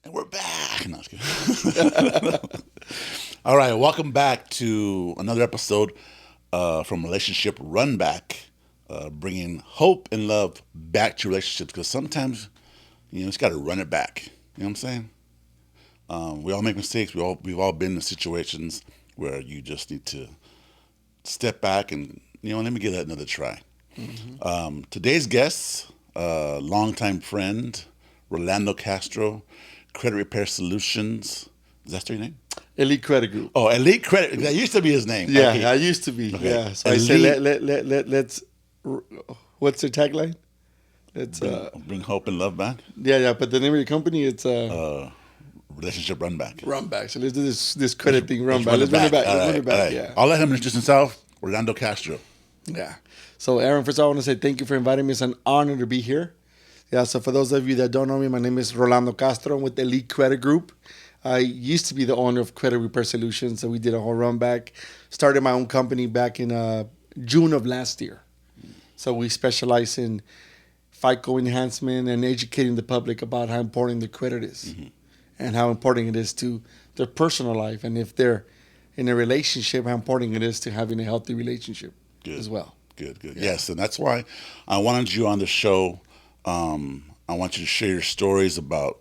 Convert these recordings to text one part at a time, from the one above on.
And we're back. No, I was kidding. All right, welcome back to another episode from Relationship Run Back, bringing hope and love back to relationships. Because sometimes, you just got to run it back. You know what I'm saying? We all make mistakes. We've all been in situations where you just need to step back and let me give that another try. Today's guest, longtime friend, Rolando Castro, Credit Repair Solutions. Is that your name? Elite Credit Group. Oh, Elite Credit. That used to be his name. Yeah, Okay. I used to be. Okay. Yeah. So Elite. I said, let's. What's their tagline? Let's. Bring hope and love back. Yeah. But the name of your company, it's Relationship Run Back. Run Back. So let's do this credit thing. Run back. Let's Let's run it back. All Let's run right, it back. all right. Yeah. I'll let him introduce himself. Rolando Castro. Yeah. So Aaron, first of all, I want to say thank you for inviting me. It's an honor to be here. Yeah. So for those of you that don't know me, my name is Rolando Castro. I'm with Elite Credit Group. I used to be the owner of Credit Repair Solutions, so we did a whole run back. Started my own company back in June of last year. So we specialize in FICO enhancement and educating the public about how important the credit is and how important it is to their personal life. And if they're in a relationship, how important it is to having a healthy relationship as well. Good. Yeah. Yes, and that's why I wanted you on the show. I want you to share your stories about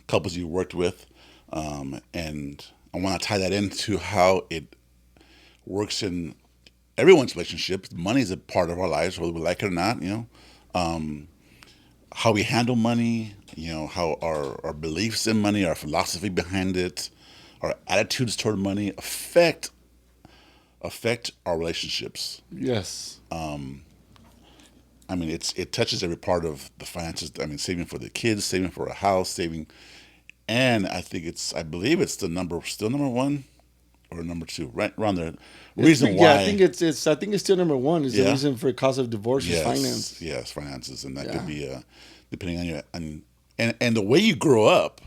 couples you worked with, and I want to tie that into how it works in everyone's relationships. Money is a part of our lives, whether we like it or not. How we handle money. How our beliefs in money, our philosophy behind it, our attitudes toward money affect our relationships. Yes. It touches every part of the finances. Saving for the kids, saving for a house, saving, and I believe it's still number one or number two, right around there. Reason why? Yeah, I think it's still number one. Is the reason for cause of divorce is finance. Yes, finances, and that could be depending on your and the way you grow up,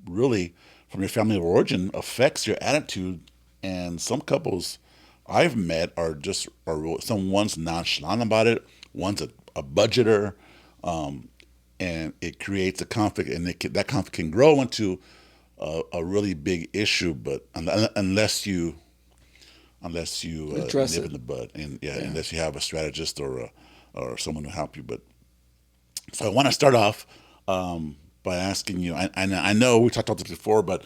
really from your family of origin affects your attitude. And some couples I've met are someone's nonchalant about it. One's a budgeter, and it creates a conflict, and that conflict can grow into a really big issue. But unless you nip in the bud, and unless you have a strategist or someone to help you. But so I want to start off by asking you. I know we talked about this before, but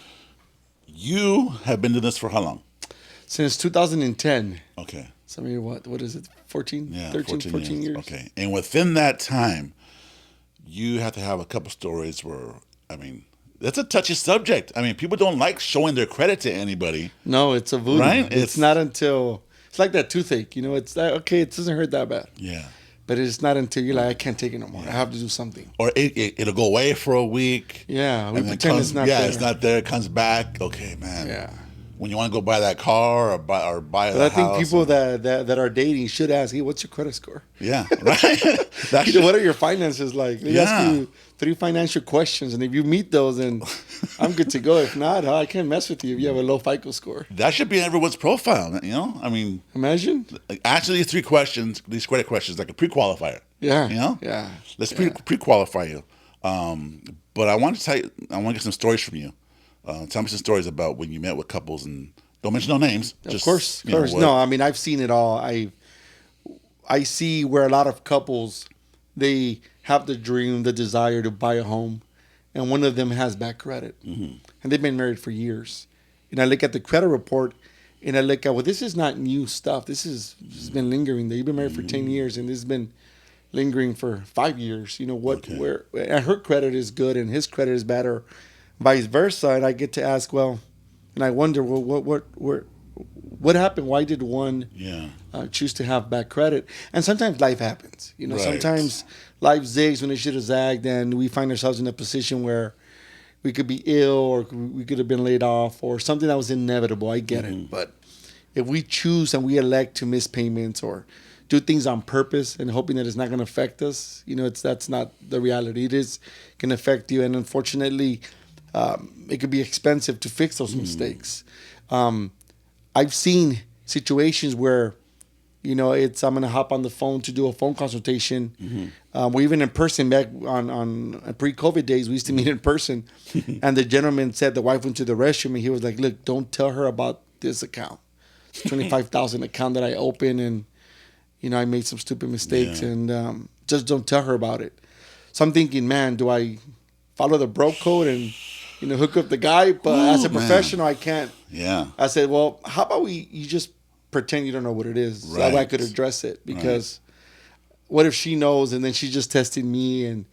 you have been doing this for how long? Since 2010. Okay. So I mean, what is it? 14? Yeah, 14 years. Okay. And within that time, you have to have a couple stories where, that's a touchy subject. People don't like showing their credit to anybody. No, it's a voodoo. Right? It's not until, it's like that toothache. It's like, okay, it doesn't hurt that bad. Yeah. But it's not until you're like, I can't take it no more. I have to do something. Or it'll go away for a week. Yeah, we pretend it's not there. Yeah, it's not there. It comes back. Okay, man. Yeah. When you want to go buy that car or buy the house. I think people that are dating should ask, hey, what's your credit score? Yeah, right. What are your finances like? They ask you 3 financial questions, and if you meet those, then I'm good to go. If not, I can't mess with you if you have a low FICO score. That should be in everyone's profile, Imagine. Actually, these 3 questions, these credit questions, like a pre-qualifier. Yeah. Yeah. Let's pre-qualify you. But I want to get some stories from you. Tell me some stories about when you met with couples, and don't mention no names. Of course. No, I've seen it all. I see where a lot of couples, they have the dream, the desire to buy a home, and one of them has bad credit, and they've been married for years. And I look at the credit report, and I look at, well, this is not new stuff. This has been lingering. You've been married for 10 years, and this has been lingering for 5 years. Where and her credit is good and his credit is bad, or vice versa. And I get to ask, well, and I wonder, well, what happened? Why did one choose to have bad credit? And sometimes life happens. Right. Sometimes life zigs when it should have zagged, and we find ourselves in a position where we could be ill, or we could have been laid off, or something that was inevitable. I get it. But if we choose and we elect to miss payments or do things on purpose and hoping that it's not going to affect us, that's not the reality. It is going to affect you, and unfortunately, it could be expensive to fix those mistakes. I've seen situations where I'm gonna hop on the phone to do a phone consultation. Mm-hmm. We even in person back on pre-COVID days. We used to meet in person, and the gentleman said the wife went to the restroom, and he was like, "Look, don't tell her about this account, 25,000 account that I opened, and I made some stupid mistakes, and just don't tell her about it." So I'm thinking, man, do I follow the bro code and hook up the guy? But as a professional, I can't. Yeah. I said, well, how about you just pretend you don't know what it is, so I could address it, because what if she knows and then she's just testing me, and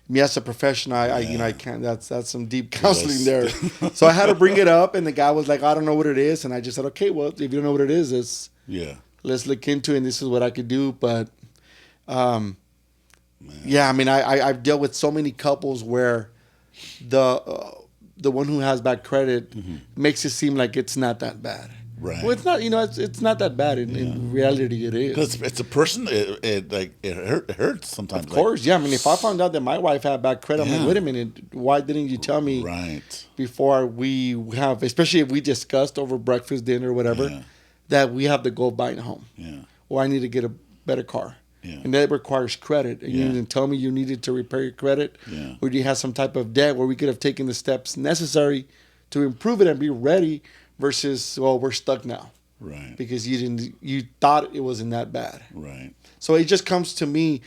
me as a professional, I can't. That's some deep counseling there. So I had to bring it up, and the guy was like, I don't know what it is, and I just said, okay, well, if you don't know what it is, let's look into it, and this is what I could do. But I mean, I've dealt with so many couples where the one who has bad credit makes it seem like it's not that bad. Right. Well, it's not. It's not that bad. In reality, it is. Because it's a person. It hurts sometimes. Of course, yeah. I mean, if I found out that my wife had bad credit, I'm like, wait a minute, why didn't you tell me before we have, especially if we discussed over breakfast, dinner, whatever, that we have to go buy a home. Yeah. Or I need to get a better car. Yeah. And that requires credit. And you didn't tell me you needed to repair your credit, or you have some type of debt where we could have taken the steps necessary to improve it and be ready. Versus, well, we're stuck now, right? Because you thought it wasn't that bad, right? So it just comes to me,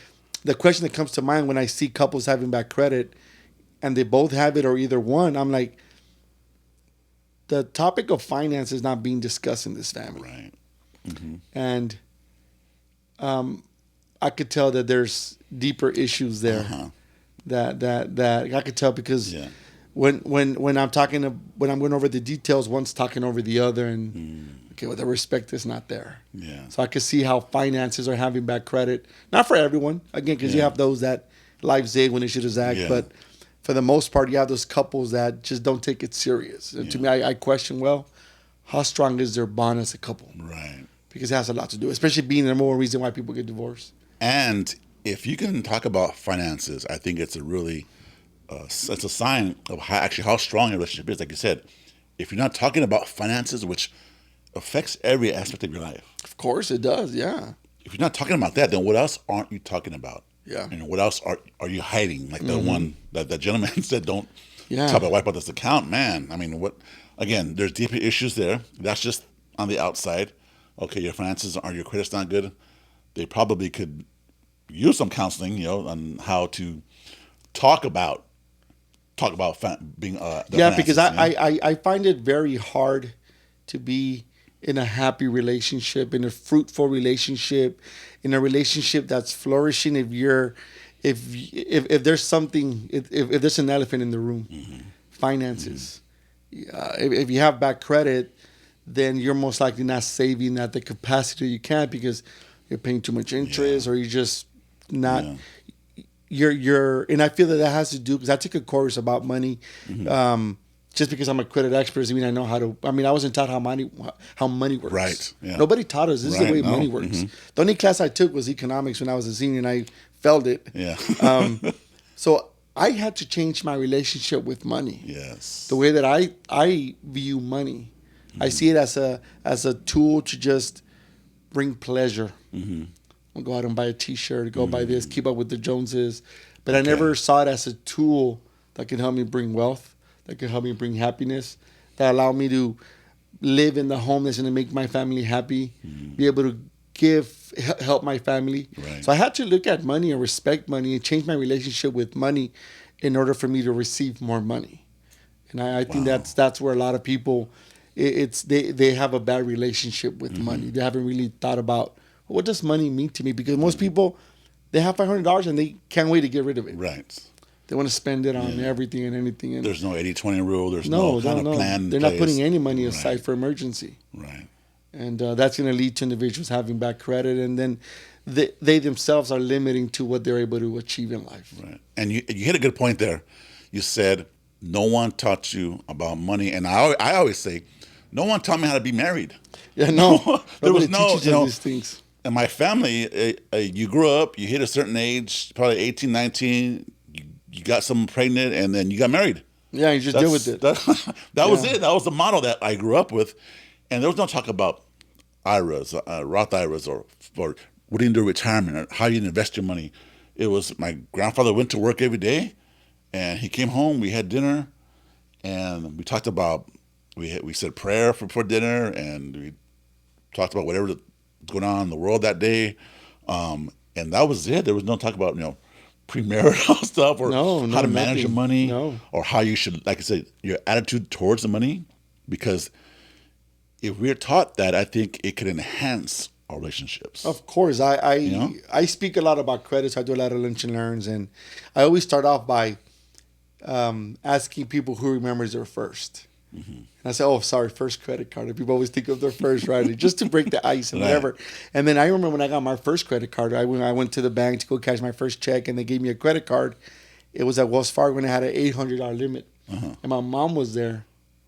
the question that comes to mind when I see couples having bad credit, and they both have it or either one. I'm like, the topic of finance is not being discussed in this family, right? Mm-hmm. And I could tell that there's deeper issues there. That I could tell because. Yeah. When I'm when I'm going over the details, one's talking over the other, and okay, well, the respect is not there. Yeah. So I can see how finances are having bad credit. Not for everyone, again, because you have those that life zig when they should have zagged. But for the most part, you have those couples that just don't take it serious. And to me, I question, well, how strong is their bond as a couple? Right. Because it has a lot to do, especially being the more reason why people get divorced. And if you can talk about finances, I think it's a really it's a sign of how strong your relationship is. Like you said, if you're not talking about finances, which affects every aspect of your life. Of course it does, yeah. If you're not talking about that, then what else aren't you talking about? Yeah. And what else are you hiding? Like the one that gentleman said, don't tell my wife about this account. Man, I mean, again, there's deeper issues there. That's just on the outside. Okay, your finances your credit's not good. They probably could use some counseling, on how to talk about being because I find it very hard to be in a happy relationship, in a fruitful relationship, in a relationship that's flourishing. If there's something, if there's an elephant in the room, finances. If you have bad credit, then you're most likely not saving at the capacity you can because you're paying too much interest, or you're just not. Yeah. You're and I feel that has to do because I took a course about money. Just because I'm a credit expert doesn't mean I know how to. I mean, I wasn't taught how money works. Right. Yeah. Nobody taught us. This is the way money works. The only class I took was economics when I was a senior, and I failed it. Yeah. So I had to change my relationship with money. Yes. The way that I view money, I see it as a tool to just bring pleasure. I'll go out and buy a T-shirt, go buy this, keep up with the Joneses. But I never saw it as a tool that can help me bring wealth, that can help me bring happiness, that allow me to live in the home that's going to make my family happy, be able to help my family. Right. So I had to look at money and respect money and change my relationship with money in order for me to receive more money. And I think that's where a lot of people, they have a bad relationship with money. They haven't really thought about, what does money mean to me? Because most people, they have $500 and they can't wait to get rid of it. Right. They want to spend it on everything and anything. And there's no 80-20 rule. There's no kind of plan. They're not putting any money aside for emergency. Right. And that's going to lead to individuals having bad credit. And then they themselves are limiting to what they're able to achieve in life. Right. And you hit a good point there. You said no one taught you about money. And I always say, no one taught me how to be married. Yeah, no. There was no, these things. In my family, you grew up, you hit a certain age, probably 18, 19, you got someone pregnant, and then you got married. Yeah, you just deal with it. That was it. That was the model that I grew up with. And there was no talk about IRAs, Roth IRAs, or what do you do retirement, or how you invest your money. It was my grandfather went to work every day, and he came home. We had dinner, and we talked about we said prayer for dinner, and we talked about whatever was going on in the world that day, and that was it. There was no talk about premarital stuff or No, how no, to manage your nothing. money No. or how you should, like I said, your attitude towards the money. Because if we're taught that, I think it could enhance our relationships. Of course, You know? I speak a lot about credit. So I do a lot of lunch and learns, and I always start off by asking people who remembers their first. And I say, "Oh, sorry, first credit card." And people always think of their first, right? Just to break the ice and Right. whatever. And then I remember when I got my first credit card, I went to the bank to go cash my first check, and they gave me a credit card. It was at Wells Fargo, and it had an $800 limit. And my mom was there.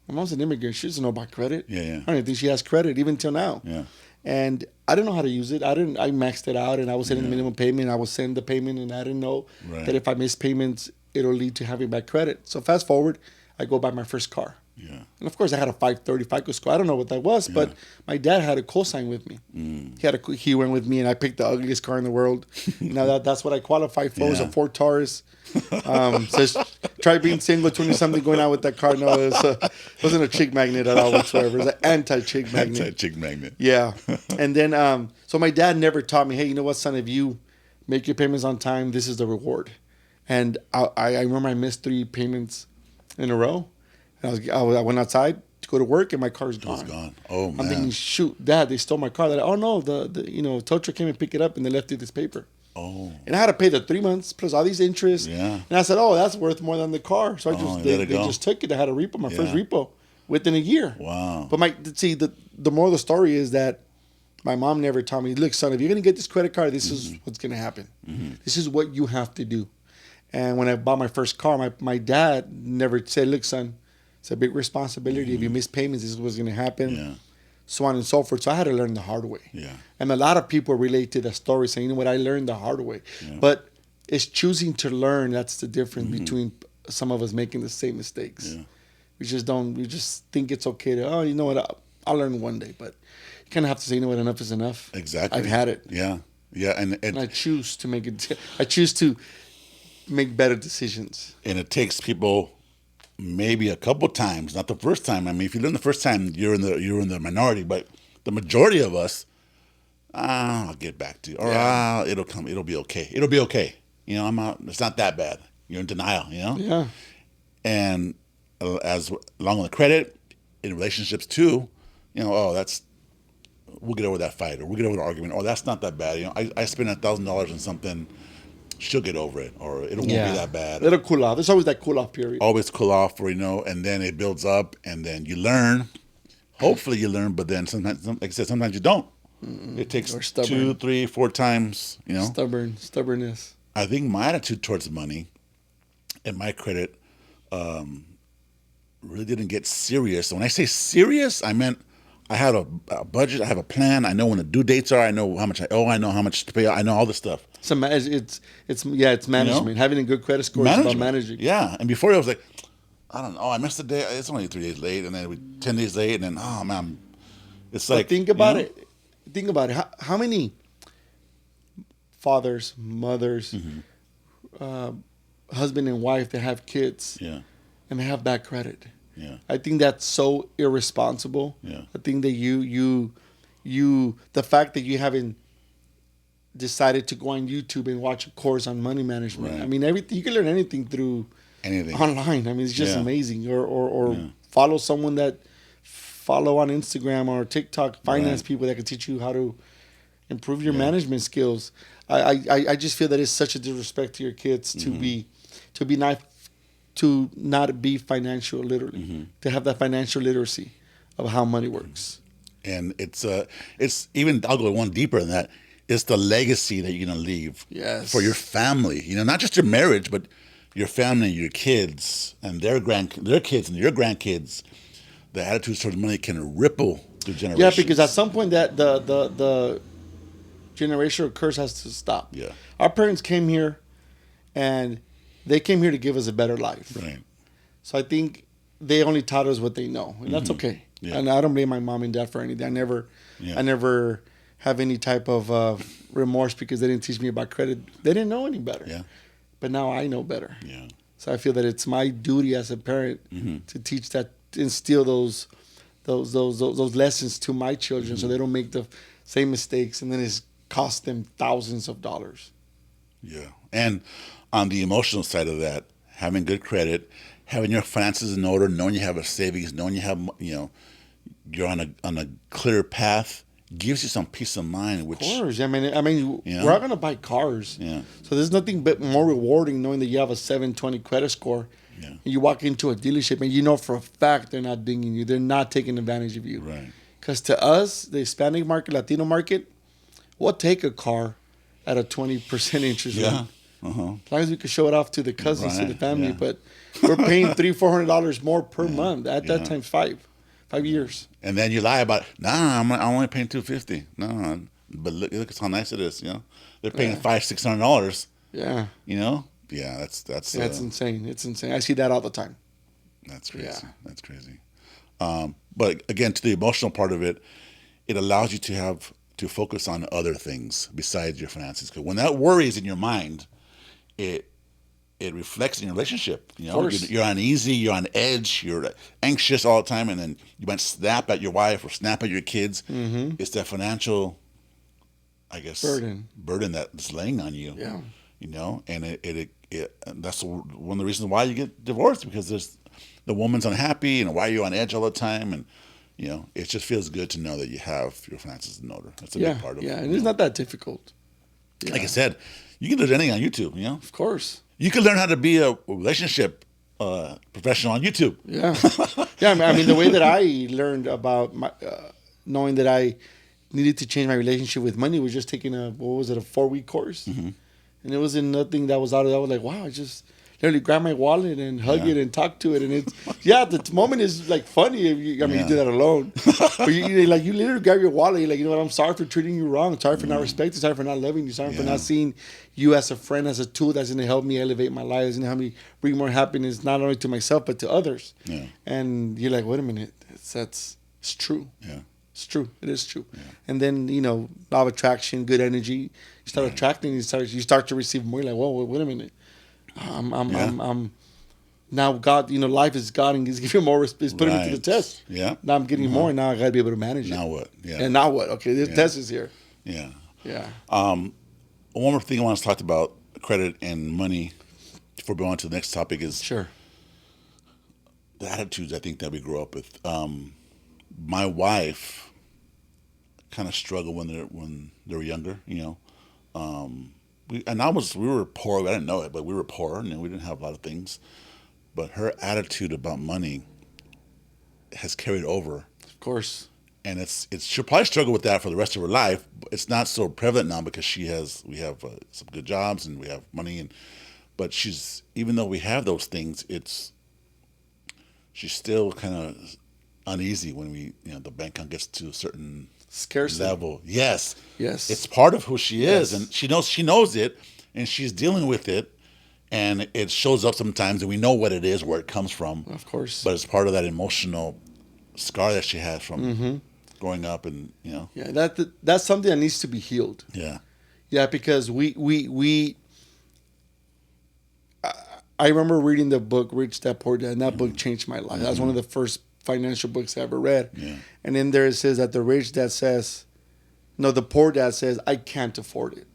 My mom's an immigrant. She doesn't know about credit. Yeah, yeah. I don't even think she has credit even till now. Yeah. And I didn't know how to use it. I maxed it out, and I was sending the minimum payment. I was sending the payment, and I didn't know Right. that if I miss payments, it'll lead to having bad credit. So fast forward, I go buy my first car. Yeah. And of course, I had a 530 FICO score. I don't know what that was, but my dad had a co-sign with me. He went with me, and I picked the ugliest car in the world. Now that's what I qualified for. It was a Yeah. Ford Taurus. Says try being single, 20-something, going out with that car. No, it wasn't a chick magnet at all whatsoever. It was an anti-chick magnet. Anti-chick magnet. Yeah. And then, so my dad never taught me, hey, you know what, son, if you make your payments on time, this is the reward. And I remember I missed 3 payments in a row. And I went outside to go to work, and my car's gone. It's gone. Oh man. I'm thinking, shoot, Dad, they stole my car. They're like, oh no, the tow truck came and picked it up, and they left you this paper. Oh. And I had to pay the 3 months plus all these interests. Yeah. And I said, oh, that's worth more than the car. So they go. just took it. I had a repo, my first Yeah. repo, within a year. Wow. But the moral of the story is that my mom never taught me, look, son, if you're gonna get this credit card, this is what's gonna happen. This is what you have to do. And when I bought my first car, my dad never said, look, son, it's a big responsibility. If you miss payments, this is what's gonna happen. Yeah. So on and so forth. So I had to learn the hard way. Yeah. And a lot of people relate to that story saying, you know what, I learned the hard way. Yeah. But it's choosing to learn. That's the difference between some of us making the same mistakes. Yeah. We just think it's okay to, oh, you know what, I'll learn one day. But you kind of have to say, you know what, enough is enough. Exactly. I've had it. Yeah. Yeah. And I choose to I choose to make better decisions. And it takes people maybe a couple times, not the first time. I mean, if you learn the first time, you're in the minority, but the majority of us, I'll get back to you, or it'll come, it'll be okay. It'll be okay. It's not that bad. You're in denial. Yeah. And as along with the credit in relationships too, we'll get over that fight, or we'll get over the argument. Oh, that's not that bad. I spent $1,000 on something. She'll get over it, or it won't be that bad. It'll cool off. There's always that cool off period. Always cool off, or and then it builds up, and then you learn. Hopefully you learn, but then sometimes, like I said, sometimes you don't. It takes 2, 3, 4 times. Stubbornness. I think my attitude towards money and my credit really didn't get serious. When I say serious, I meant I have a budget, I have a plan, I know when the due dates are, I know how much I owe, I know how much to pay, I know all this stuff. So it's management. Having a good credit score is about managing. Yeah, and before I was like, I don't know, I missed a day. It's only 3 days late, and then 10 days late, and then oh man, it's like. But think about it. Think about it. How many fathers, mothers, husband and wife that have kids, and they have bad credit? Yeah. I think that's so irresponsible. Yeah. I think that you the fact that you haven't decided to go on YouTube and watch a course on money management. Right. I mean, everything, you can learn anything through online. I mean, it's just amazing. Or follow someone that follow on Instagram or TikTok, finance people that can teach you how to improve your management skills. I just feel that it's such a disrespect to your kids to not be financial literate, to have that financial literacy of how money works. And it's even, I'll go one deeper than that. It's the legacy that you're gonna leave for your family. Not just your marriage, but your family, your kids, and their kids and your grandkids. The attitudes towards money can ripple through generations. Yeah, because at some point that the generational curse has to stop. Yeah. Our parents came here, and they came here to give us a better life. Right. So I think they only taught us what they know, and that's okay. Yeah. And I don't blame my mom and dad for anything. Yeah. I never have any type of remorse because they didn't teach me about credit. They didn't know any better. Yeah. But now I know better. Yeah. So I feel that it's my duty as a parent to teach that, instill those lessons to my children, so they don't make the same mistakes, and then it's cost them thousands of dollars. Yeah. And on the emotional side of that, having good credit, having your finances in order, knowing you have a savings, knowing you have, you're on a clear path, gives you some peace of mind. Which, of course, I mean, we're not gonna buy cars. Yeah. So there's nothing but more rewarding knowing that you have a 720 credit score. Yeah. And you walk into a dealership and you know for a fact they're not dinging you. They're not taking advantage of you. Right. Because to us, the Hispanic market, Latino market, we'll take a car at a 20% interest rate. Yeah. As long as we can show it off to the cousins, to the family. Yeah. But we're paying $300-$400 more per month. At that time, 5 years. And then you lie about, I'm only paying $250. No, but look at how nice it is. They're paying $500-$600. Yeah. Yeah, that's insane. It's insane. I see that all the time. That's crazy. Yeah. That's crazy. But again, to the emotional part of it, it allows you to focus on other things besides your finances. Because when that worry is in your mind, it reflects in your relationship. You're uneasy, you're on edge, you're anxious all the time, and then you might snap at your wife or snap at your kids. It's that financial, I guess, burden that's laying on you. Yeah. And it that's one of the reasons why you get divorced, because the woman's unhappy, and why you're on edge all the time, and it just feels good to know that you have your finances in order. That's a big part of it. Yeah, and it's not that difficult. Yeah. Like I said, you can do anything on YouTube. Of course. You can learn how to be a relationship professional on YouTube. Yeah. Yeah, I mean, the way that I learned about knowing that I needed to change my relationship with money was just taking a 4-week course. And it wasn't nothing that was out of that. I was like, wow, I just literally grab my wallet and hug it and talk to it. And it's, the moment is like funny if you do that alone. But you literally grab your wallet. You're like, you know what, I'm sorry for treating you wrong. Sorry for not respecting you. Sorry for not loving you. Sorry for not seeing you as a friend, as a tool that's going to help me elevate my life. That's going to help me bring more happiness, not only to myself, but to others. Yeah. And you're like, wait a minute. It's true. Yeah. It's true. It is true. Yeah. And then, law of attraction, good energy. You start attracting, you start to receive more. You're like, whoa, wait a minute. I'm now God, life is God, and He's giving more, He's putting it to the test. Yeah. Now I'm getting more, and now I got to be able to manage it. Now what? Yeah. And now what? Okay, this test is here. Yeah. Yeah. One more thing I want to talk about credit and money before we go on to the next topic is the attitudes I think that we grow up with. My wife kind of struggled when they were younger, we were poor. I didn't know it, but we were poor, and we didn't have a lot of things. But her attitude about money has carried over. Of course. And she'll probably struggle with that for the rest of her life. But it's not so prevalent now because we have some good jobs and we have money, but even though we have those things, she's still kind of uneasy when the bank account gets to a certain scarcity level. Yes. Yes. It's part of who she is, and she knows it, and she's dealing with it, and it shows up sometimes, and we know what it is, where it comes from. Of course. But it's part of that emotional scar that she has from growing up, and Yeah, that's something that needs to be healed. Yeah. Yeah, because I remember reading the book Rich Dad Poor Dad, and that book changed my life. That was one of the first financial books I ever read. Yeah. And in there it says that the poor dad says, I can't afford it.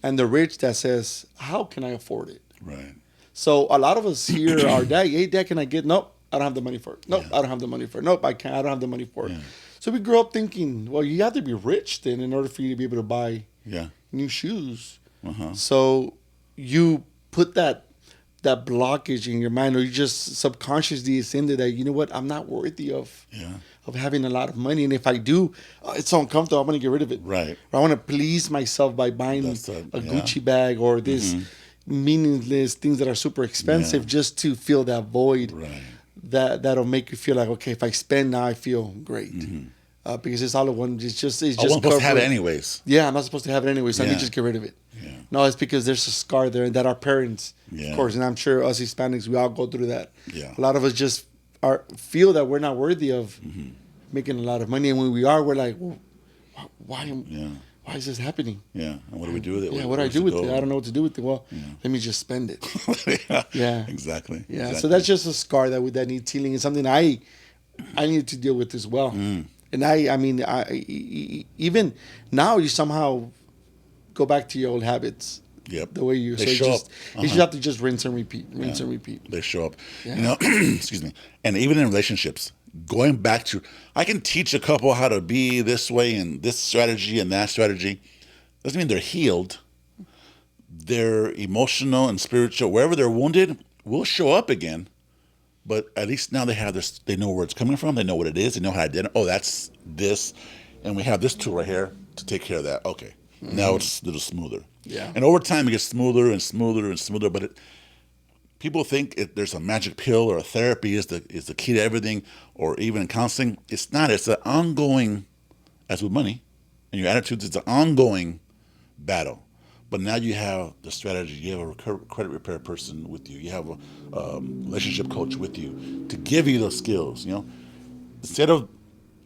And the rich dad says, how can I afford it? Right. So a lot of us here are, hey, dad, can I get? Nope, I don't have the money for it. Nope, I don't have the money for it. Nope, I don't have the money for it. So we grew up thinking, well, you have to be rich then in order for you to be able to buy new shoes. So you put that blockage in your mind, or you just subconsciously assume that, you know what, I'm not worthy of having a lot of money, and if I do, it's so uncomfortable, I'm going to get rid of it. Right. Or I want to please myself by buying a Gucci bag or this meaningless things that are super expensive just to fill that void. Right. That'll make you feel like, okay, if I spend now, I feel great. Because it's all at one. It's just. I'm supposed to have it anyways. Yeah, I'm not supposed to have it anyways. So I can just get rid of it. Yeah. No, it's because there's a scar there, and that our parents, of course, and I'm sure us Hispanics, we all go through that. Yeah. A lot of us just feel that we're not worthy of making a lot of money, and when we are, we're like, well, why am Yeah. why is this happening? Yeah. And what do we do with it? Yeah, what do I do with it? I don't know what to do with it. Well, let me just spend it. Yeah. Yeah. Exactly. Yeah, Exactly. so that's just a scar that needs healing. It's something I need to deal with as well. And I mean, even now you somehow go back to your old habits. Yep. The way you They so show just, up. you just have to just rinse and repeat, rinse and repeat. They show up. Yeah. You know, excuse me. And even in relationships, going back to, I can teach a couple how to be this way and this strategy and that strategy. Doesn't mean they're healed. Their emotional and spiritual, wherever they're wounded, will show up again. But at least now they have this. They know where it's coming from. They know what it is. They know how to identify. Oh, that's this, and we have this tool right here to take care of that. Okay, now it's a little smoother. Yeah. And over time, it gets smoother and smoother and smoother. But people think there's a magic pill or a therapy is the key to everything, or even in counseling. It's not. It's an ongoing, as with money, and your attitudes. It's an ongoing battle. But now you have the strategy. You have a credit repair person with you. You have a relationship coach with you to give you those skills. You know, instead of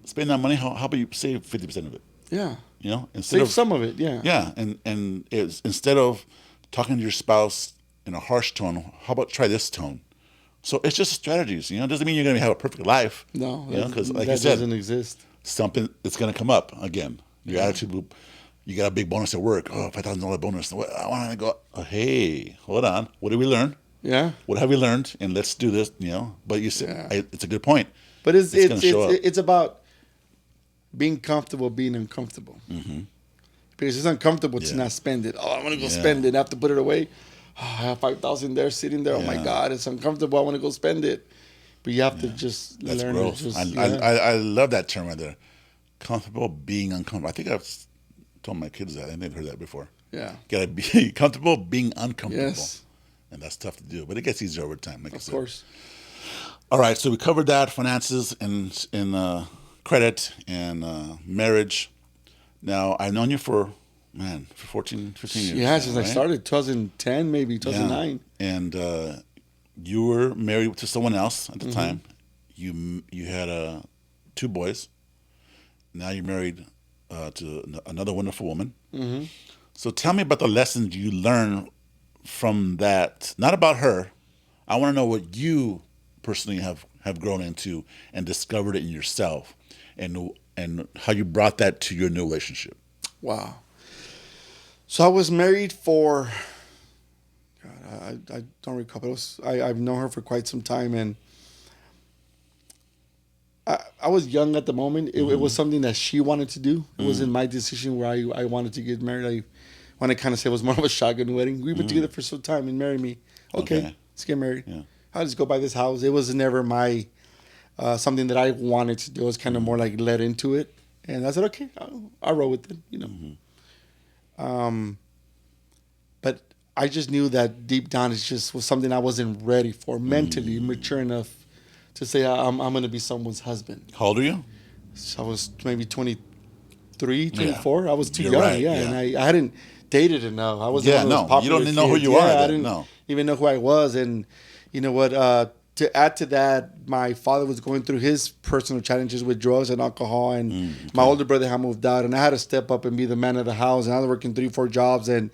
spending that money, how about you save 50% of it? Yeah. You know, instead Save of some of it. Yeah. yeah, and it's, instead of talking to your spouse in a harsh tone, how about try this tone? So it's just strategies. You know, it doesn't mean you're going to have a perfect life. No. You know, because like that you said, doesn't exist. something it's going to come up again. Your attitude will. You got a big bonus at work. Oh, $5,000 bonus. I want to go. Oh, hey, hold on. What did we learn? Yeah. What have we learned? And let's do this. You know. But you said it's a good point. But it's up. about being comfortable being uncomfortable. Because it's uncomfortable to not spend it. Oh, I want to go spend it. I have to put it away. Oh, I have 5,000 there sitting there. Oh my God, it's uncomfortable. I want to go spend it. But you have to just That's learn growth. to just. I love that term right there. Comfortable being uncomfortable. I think I've told my kids that. I think they've heard that before. Yeah. Gotta be comfortable being uncomfortable. Yes. And that's tough to do, but it gets easier over time. Like Of course. All right, so we covered that finances and credit and marriage. Now I've known you for 14, 15 years. Yeah, now, since right? I started 2010, maybe 2009. Yeah. And you were married to someone else at the time. You had 2 boys. Now you're married to another wonderful woman. So tell me about the lessons you learned from that. Not about her. I want to know what you personally have grown into and discovered it in yourself, and how you brought that to your new relationship. Wow. So I was married for. God, I don't recall. But I've known her for quite some time, and I was young at the moment. It was something that she wanted to do. It wasn't my decision where I wanted to get married. I want to kind of say it was more of a shotgun wedding. We were together for some time and marry me. Okay, let's get married. Yeah. I'll just go buy this house. It was never my something that I wanted to do. I was kind of more like led into it. And I said, okay, I'll roll with it, you know. But I just knew that deep down it just was something I wasn't ready for, mentally mature enough to say I'm going to be someone's husband. How old are you? So I was maybe 23, 24. I was too You're young, right, And I hadn't dated enough. I wasn't one of those popular you don't even know who kids. you are. I Then. didn't even know who I was. And you know what? To add to that, my father was going through his personal challenges with drugs and alcohol, and my older brother had moved out, and I had to step up and be the man of the house, and I was working 3-4 jobs, and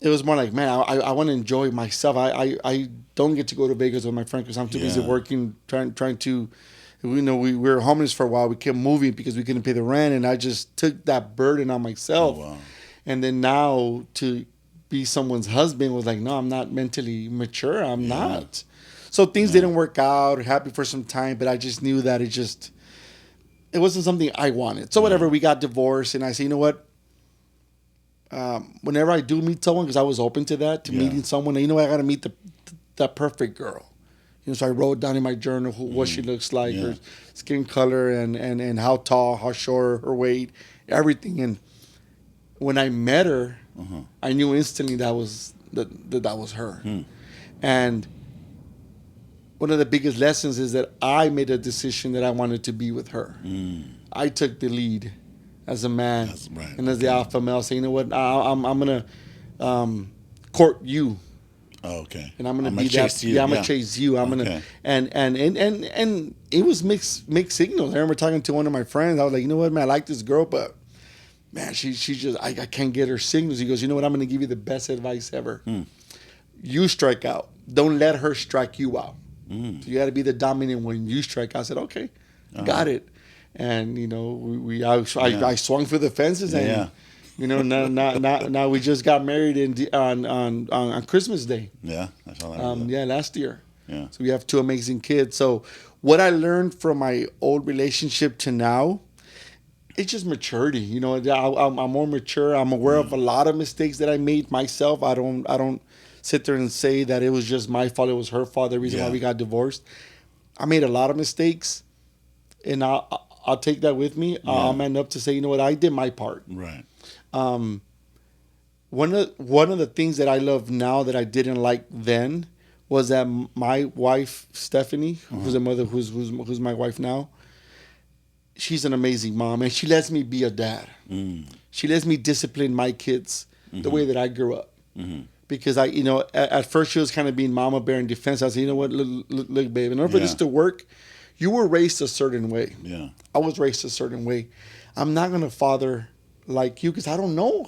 it was more like, man, I want to enjoy myself. I don't get to go to Vegas with my friends because I'm too busy working, trying to, you know, we were homeless for a while. We kept moving because we couldn't pay the rent, and I just took that burden on myself. Oh, wow. And then now to be someone's husband was like, no, I'm not mentally mature. I'm not. So things didn't work out. Happy for some time, but I just knew that it wasn't something I wanted. So whatever, we got divorced, and I said, you know what? Whenever I do meet someone, because I was open to that, to meeting someone, you know, I got to meet that perfect girl. You know, so I wrote down in my journal what she looks like, her skin color, and how tall, how short, her weight, everything. And when I met her, I knew instantly that was her. And one of the biggest lessons is that I made a decision that I wanted to be with her. I took the lead as a man and as the alpha male, saying, you know what, I'm going to court you. Oh, okay. And I'm gonna I'm be gonna that. chase you. Yeah, I'm gonna Yeah. chase you. I'm gonna Okay. and it was mixed signals. I remember talking to one of my friends. I was like, you know what, man, I like this girl, but man, she just I can't get her signals. He goes, you know what, I'm gonna give you the best advice ever. You strike out. Don't let her strike you out. So you got to be the dominant when you strike out. I said, okay, got it. And you know, I swung for the fences, and Yeah. you know, now we just got married on Christmas Day. Yeah. That's all I remember. Yeah, last year. Yeah. So we have two amazing kids. So what I learned from my old relationship to now, it's just maturity. You know, I'm more mature. I'm aware of a lot of mistakes that I made myself. I don't sit there and say that it was just my fault. It was her fault. The reason why we got divorced. I made a lot of mistakes, and I'll take that with me. I'll man up to say, you know what, I did my part. Right. One of the things that I love now that I didn't like then was that my wife Stephanie, who's a mother, who's my wife now. She's an amazing mom, and she lets me be a dad. She lets me discipline my kids the way that I grew up. Because at first she was kind of being mama bear in defense. I said, you know what, look babe, in order for this to work, you were raised a certain way. Yeah. I was raised a certain way. I'm not gonna father like you because I don't know.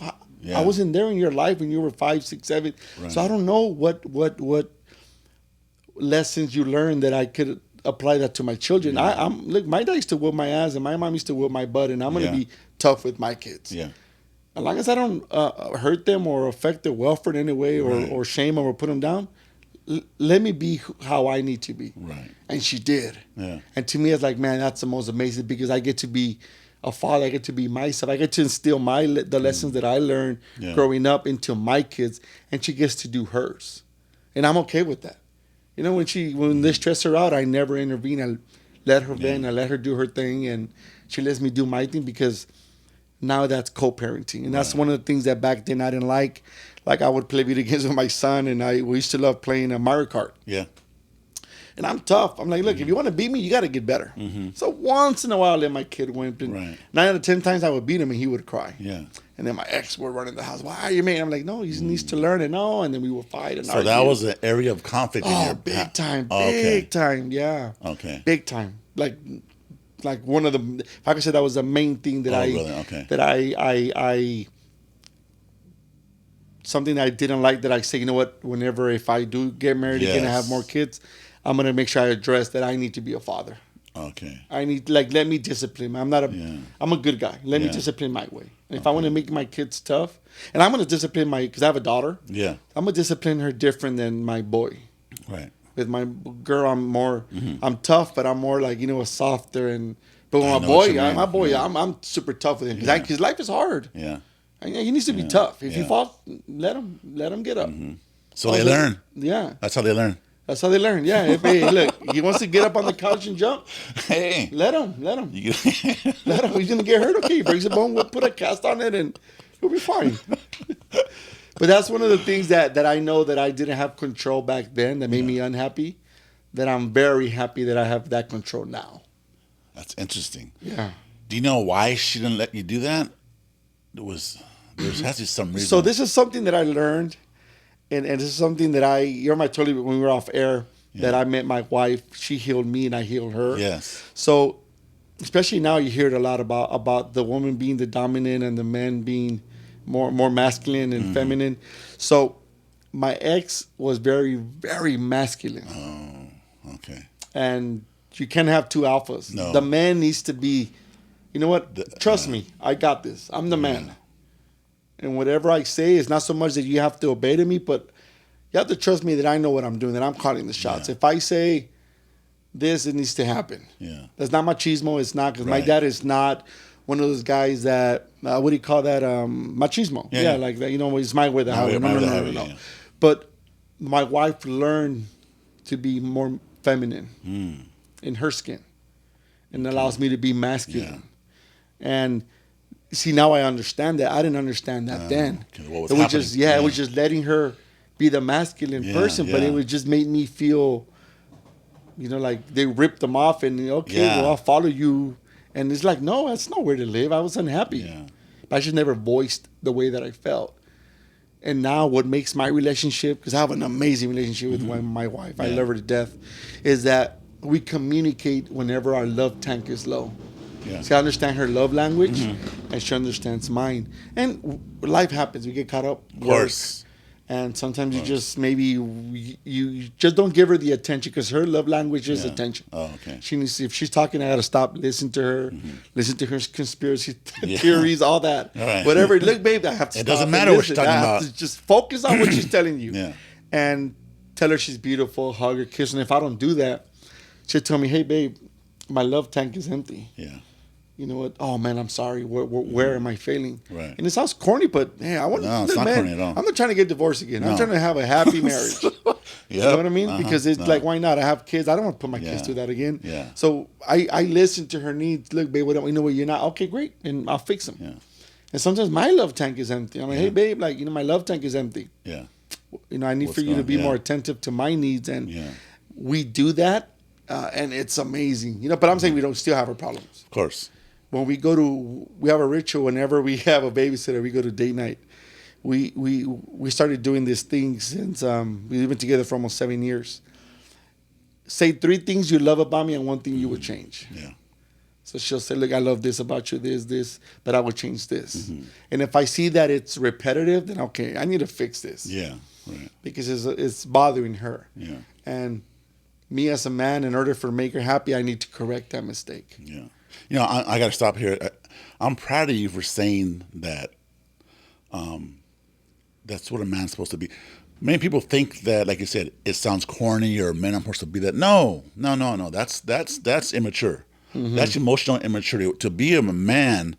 I wasn't there in your life when you were 5, 6, 7. Right. So I don't know what lessons you learned that I could apply that to my children. Look, my dad used to whoop my ass, and my mom used to whoop my butt, and I'm gonna be tough with my kids. Yeah. As long as I don't hurt them or affect their welfare in any way, or shame them or put them down, let me be how I need to be. Right. And she did. Yeah. And to me, it's like, man, that's the most amazing because I get to be a father. I get to be myself. I get to instill the lessons that I learned growing up into my kids, and she gets to do hers, and I'm okay with that. You know, when they stress her out, I never intervene. I let her vent. I let her do her thing, and she lets me do my thing because now that's co-parenting, and that's one of the things that back then I didn't like. Like I would play video games with my son, and we used to love playing Mario Kart. Yeah. And I'm tough. I'm like, look, if you want to beat me, you got to get better. So once in a while, I let my kid win. 9 out of 10 times I would beat him, and he would cry. Yeah. And then my ex would run in the house. Why are you mad? I'm like, no, he needs to learn it. No, and then we would fight. And so argue. That was an area of conflict. Big time, big time, yeah. Okay. Big time, like one of the. Like I said, that was the main thing that I something that I didn't like that I say, you know what, if I do get married again and have more kids, I'm going to make sure I address that I need to be a father. Okay. I need, let me discipline. I'm a good guy. Let me discipline my way. And if I want to make my kids tough, and I'm going to discipline because I have a daughter. Yeah. I'm going to discipline her different than my boy. Right. With my girl, I'm more, I'm tough, but I'm more like, softer. But with my boy, I'm super tough with him because life is hard. Yeah. He needs to be tough. If you fall, let him get up. So they learn. Yeah. That's how they learn. That's how they learn. Yeah. Hey, look, he wants to get up on the couch and jump. Hey. Let him. Let him. He's going to get hurt. Okay. He breaks a bone. We'll put a cast on it and he'll be fine. But that's one of the things that I know that I didn't have control back then that made me unhappy, that I'm very happy that I have that control now. That's interesting. Yeah. Do you know why she didn't let you do that? There has to be some reason. So this is something that I learned, and this is something that you're my totally when we were off air that I met my wife. She healed me and I healed her. Yes. So, especially now, you hear it a lot about the woman being the dominant and the man being more masculine and feminine. So, my ex was very, very masculine. Oh, okay. And you can't have two alphas. No. The man needs to be. You know what? Trust me. I got this. I'm the man. And whatever I say is not so much that you have to obey to me, but you have to trust me that I know what I'm doing, that I'm calling the shots. If I say this, it needs to happen. Yeah. That's not machismo. It's not, because my dad is not one of those guys that, what do you call that? Machismo. Yeah, like that. It's my way, the highway. No. But my wife learned to be more feminine in her skin and allows me to be masculine. Yeah. And see, now I understand that. I didn't understand that then. It was just it was just letting her be the masculine person, but it would just make me feel, like they ripped them off and well, I'll follow you, and it's like, no, that's nowhere to live. I was unhappy, but I just never voiced the way that I felt, and now what makes my relationship, because I have an amazing relationship with my wife, I love her to death, is that we communicate whenever our love tank is low. Yeah. See, I understand her love language, and she understands mine. And life happens. We get caught up. Of course. And sometimes you just maybe you just don't give her the attention because her love language is attention. Oh, okay. She needs, if she's talking, I gotta stop, listen to her, listen to her conspiracy theories, all that. All right. Whatever. Look, babe, I have to. It doesn't matter what she's talking about. Just focus on what she's telling you. Yeah. And tell her she's beautiful, hug her, kiss her. And if I don't do that, she'll tell me, "Hey, babe, my love tank is empty." Yeah. You know what? Oh man, I'm sorry. Where am I failing? Right. And it sounds corny, but hey, I want. No, it's not corny at all. I'm not trying to get divorced again. No. I'm trying to have a happy marriage. You know what I mean? Because it's like, why not? I have kids. I don't want to put my kids through that again. Yeah. So I listen to her needs. Look, babe, you know what? You're not okay. Great, and I'll fix them. Yeah. And sometimes my love tank is empty. I'm like, hey, babe, like, you know, my love tank is empty. Yeah. You know, I need for you to be more attentive to my needs, and we do that, and it's amazing. You know, but I'm saying we don't still have our problems. Of course. When we have a ritual whenever we have a babysitter, we go to date night. We started doing this thing since we've been together for almost 7 years. Say 3 things you love about me and 1 thing you would change. Yeah. So she'll say, look, I love this about you, this, but I would change this. And if I see that it's repetitive, then okay, I need to fix this. Yeah. Right. Because it's bothering her. Yeah. And me as a man, in order for make her happy, I need to correct that mistake. Yeah. You know, I got to stop here. I'm proud of you for saying that. That's what a man's supposed to be. Many people think that, like you said, it sounds corny or men are supposed to be that. No. That's immature. That's emotional immaturity. To be a man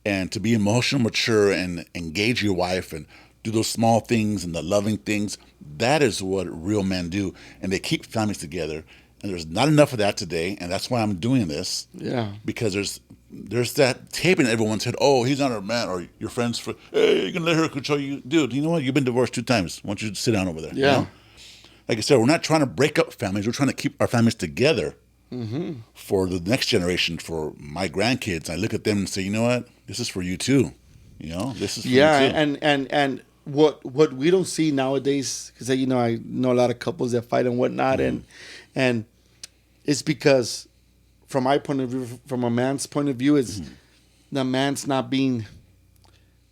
and to be emotional mature and engage your wife and do those small things and the loving things, that is what real men do. And they keep families together. And there's not enough of that today, and that's why I'm doing this. Yeah. Because there's that tape in everyone's head. Oh, he's not a man, or your friends. Hey, you can let her control you, dude. You know what? You've been divorced 2 times. Why don't you sit down over there? Yeah. You know? Like I said, we're not trying to break up families. We're trying to keep our families together for the next generation, for my grandkids. I look at them and say, you know what? This is for you too. You know, this is for you too. And what we don't see nowadays, because you know, I know a lot of couples that fight and whatnot, and it's because, from my point of view, from a man's point of view, is the man's not being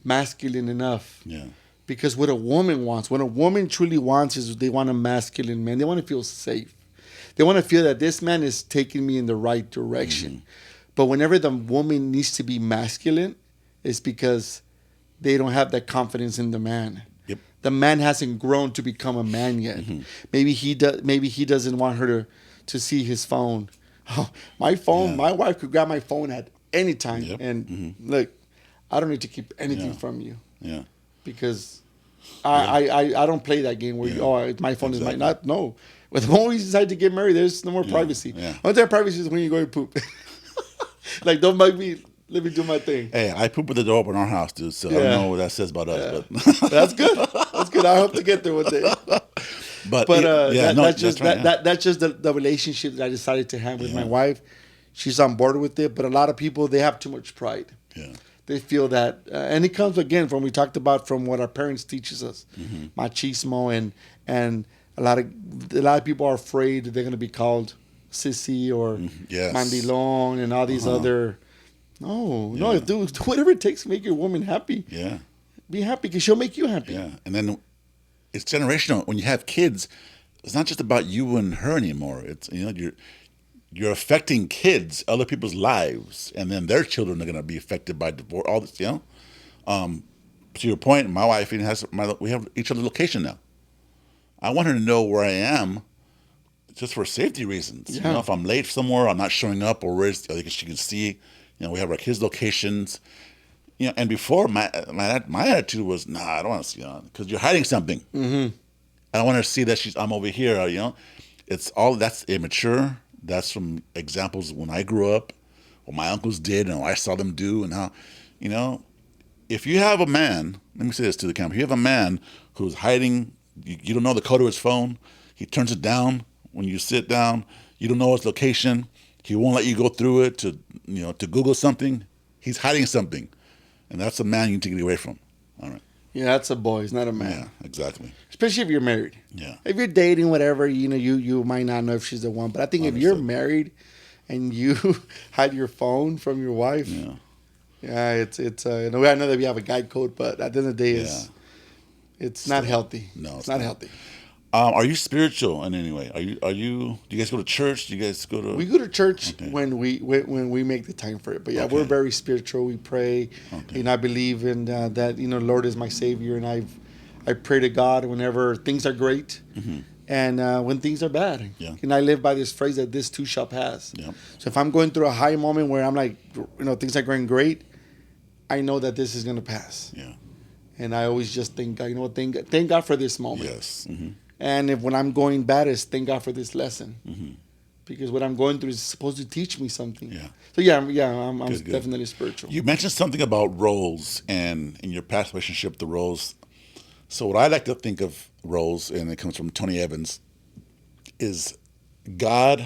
masculine enough. Yeah. Because what a woman truly wants is they want a masculine man. They want to feel safe. They want to feel that this man is taking me in the right direction. But whenever the woman needs to be masculine, it's because they don't have that confidence in the man. Yep. The man hasn't grown to become a man yet. Maybe he doesn't want her to see his phone. Oh, my phone, my wife could grab my phone at any time. Yep. And look, I don't need to keep anything from you. Yeah. Because I don't play that game where my phone is my not. No. With the moment we decide to get married, there's no more privacy. Yeah. Only time privacy is when you go and poop. Like, don't make me, let me do my thing. Hey, I poop with the door open in our house, dude. So I don't know what that says about us, but That's good. That's good. I hope to get there one day. That's just the relationship that I decided to have with my wife. She's on board with it, but a lot of people, they have too much pride. Yeah. They feel that, and it comes again from, we talked about, from what our parents teaches us, machismo, and a lot of people are afraid that they're going to be called sissy or mandilon and all these other. No, do whatever it takes to make your woman happy. Yeah. Be happy because she'll make you happy. Yeah. And then it's generational. When you have kids, it's not just about you and her anymore. It's, you know, you're affecting kids, other people's lives, and then their children are going to be affected by divorce. All this, you know. To your point, my wife we have each other's location now. I want her to know where I am, just for safety reasons. Yeah. You know, if I'm late somewhere, I'm not showing up, or she can see. You know, we have our kids' locations. You know, and before my attitude was, nah, I don't want to see you because you're hiding something. I don't want her to see that I'm over here. You know, that's immature. That's from examples when I grew up, what my uncles did and what I saw them do, and how, you know, if you have a man, let me say this to the camera, if you have a man who's hiding, you don't know the code of his phone, he turns it down when you sit down, you don't know his location, he won't let you go through it to Google something, he's hiding something. And that's a man you need to get away from. All right. Yeah, that's a boy. It's not a man. Yeah, exactly. Especially if you're married. Yeah. If you're dating, whatever, you might not know if she's the one. But I think if you're married and you hide your phone from your wife, it's. I know that we have a guide code, but at the end of the day, it's not healthy. No, it's not healthy. Are you spiritual in any way? Are you? Do you guys go to church? Do you guys go to? We go to church when we make the time for it. But yeah, we're very spiritual. We pray, and I believe in that. Lord is my Savior, and I pray to God whenever things are great, and when things are bad. Yeah. And I live by this phrase that this too shall pass. Yeah. So if I'm going through a high moment where I'm like, things are going great, I know that this is going to pass. Yeah. And I always just think, thank God for this moment. Yes. And when I'm going bad, is thank God for this lesson. Mm-hmm. Because what I'm going through is supposed to teach me something. Yeah. So I'm definitely spiritual. You mentioned something about roles, and in your past relationship, the roles. So what I like to think of roles, and it comes from Tony Evans, is God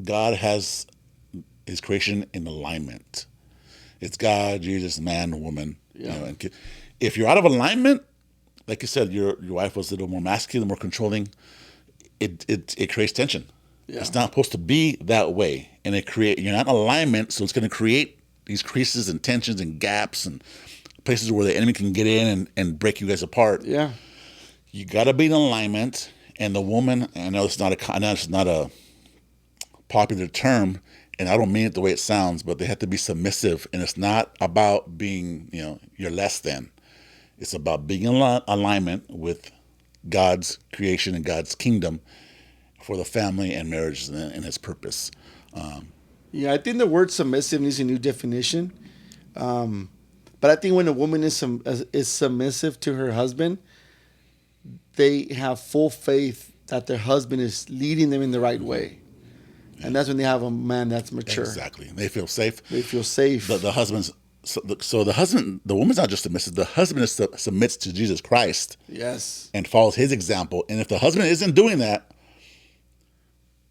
has his creation in alignment. It's God, Jesus, man, woman. Yeah. And if you're out of alignment, like you said, your wife was a little more masculine, more controlling. It creates tension. Yeah. It's not supposed to be that way, and you're not in alignment, so it's going to create these creases and tensions and gaps and places where the enemy can get in and break you guys apart. Yeah, you got to be in alignment, and the woman. I know it's not a popular term, and I don't mean it the way it sounds, but they have to be submissive, and it's not about being you're less than. It's about being in alignment with God's creation and God's kingdom for the family and marriage and His purpose. I think the word submissive needs a new definition. But I think when a woman is submissive to her husband, they have full faith that their husband is leading them in the right way. Yeah. And that's when they have a man that's mature. Exactly. They feel safe. The husband's... So the woman's not just submissive. The husband submits to Jesus Christ. Yes. And follows His example. And if the husband isn't doing that,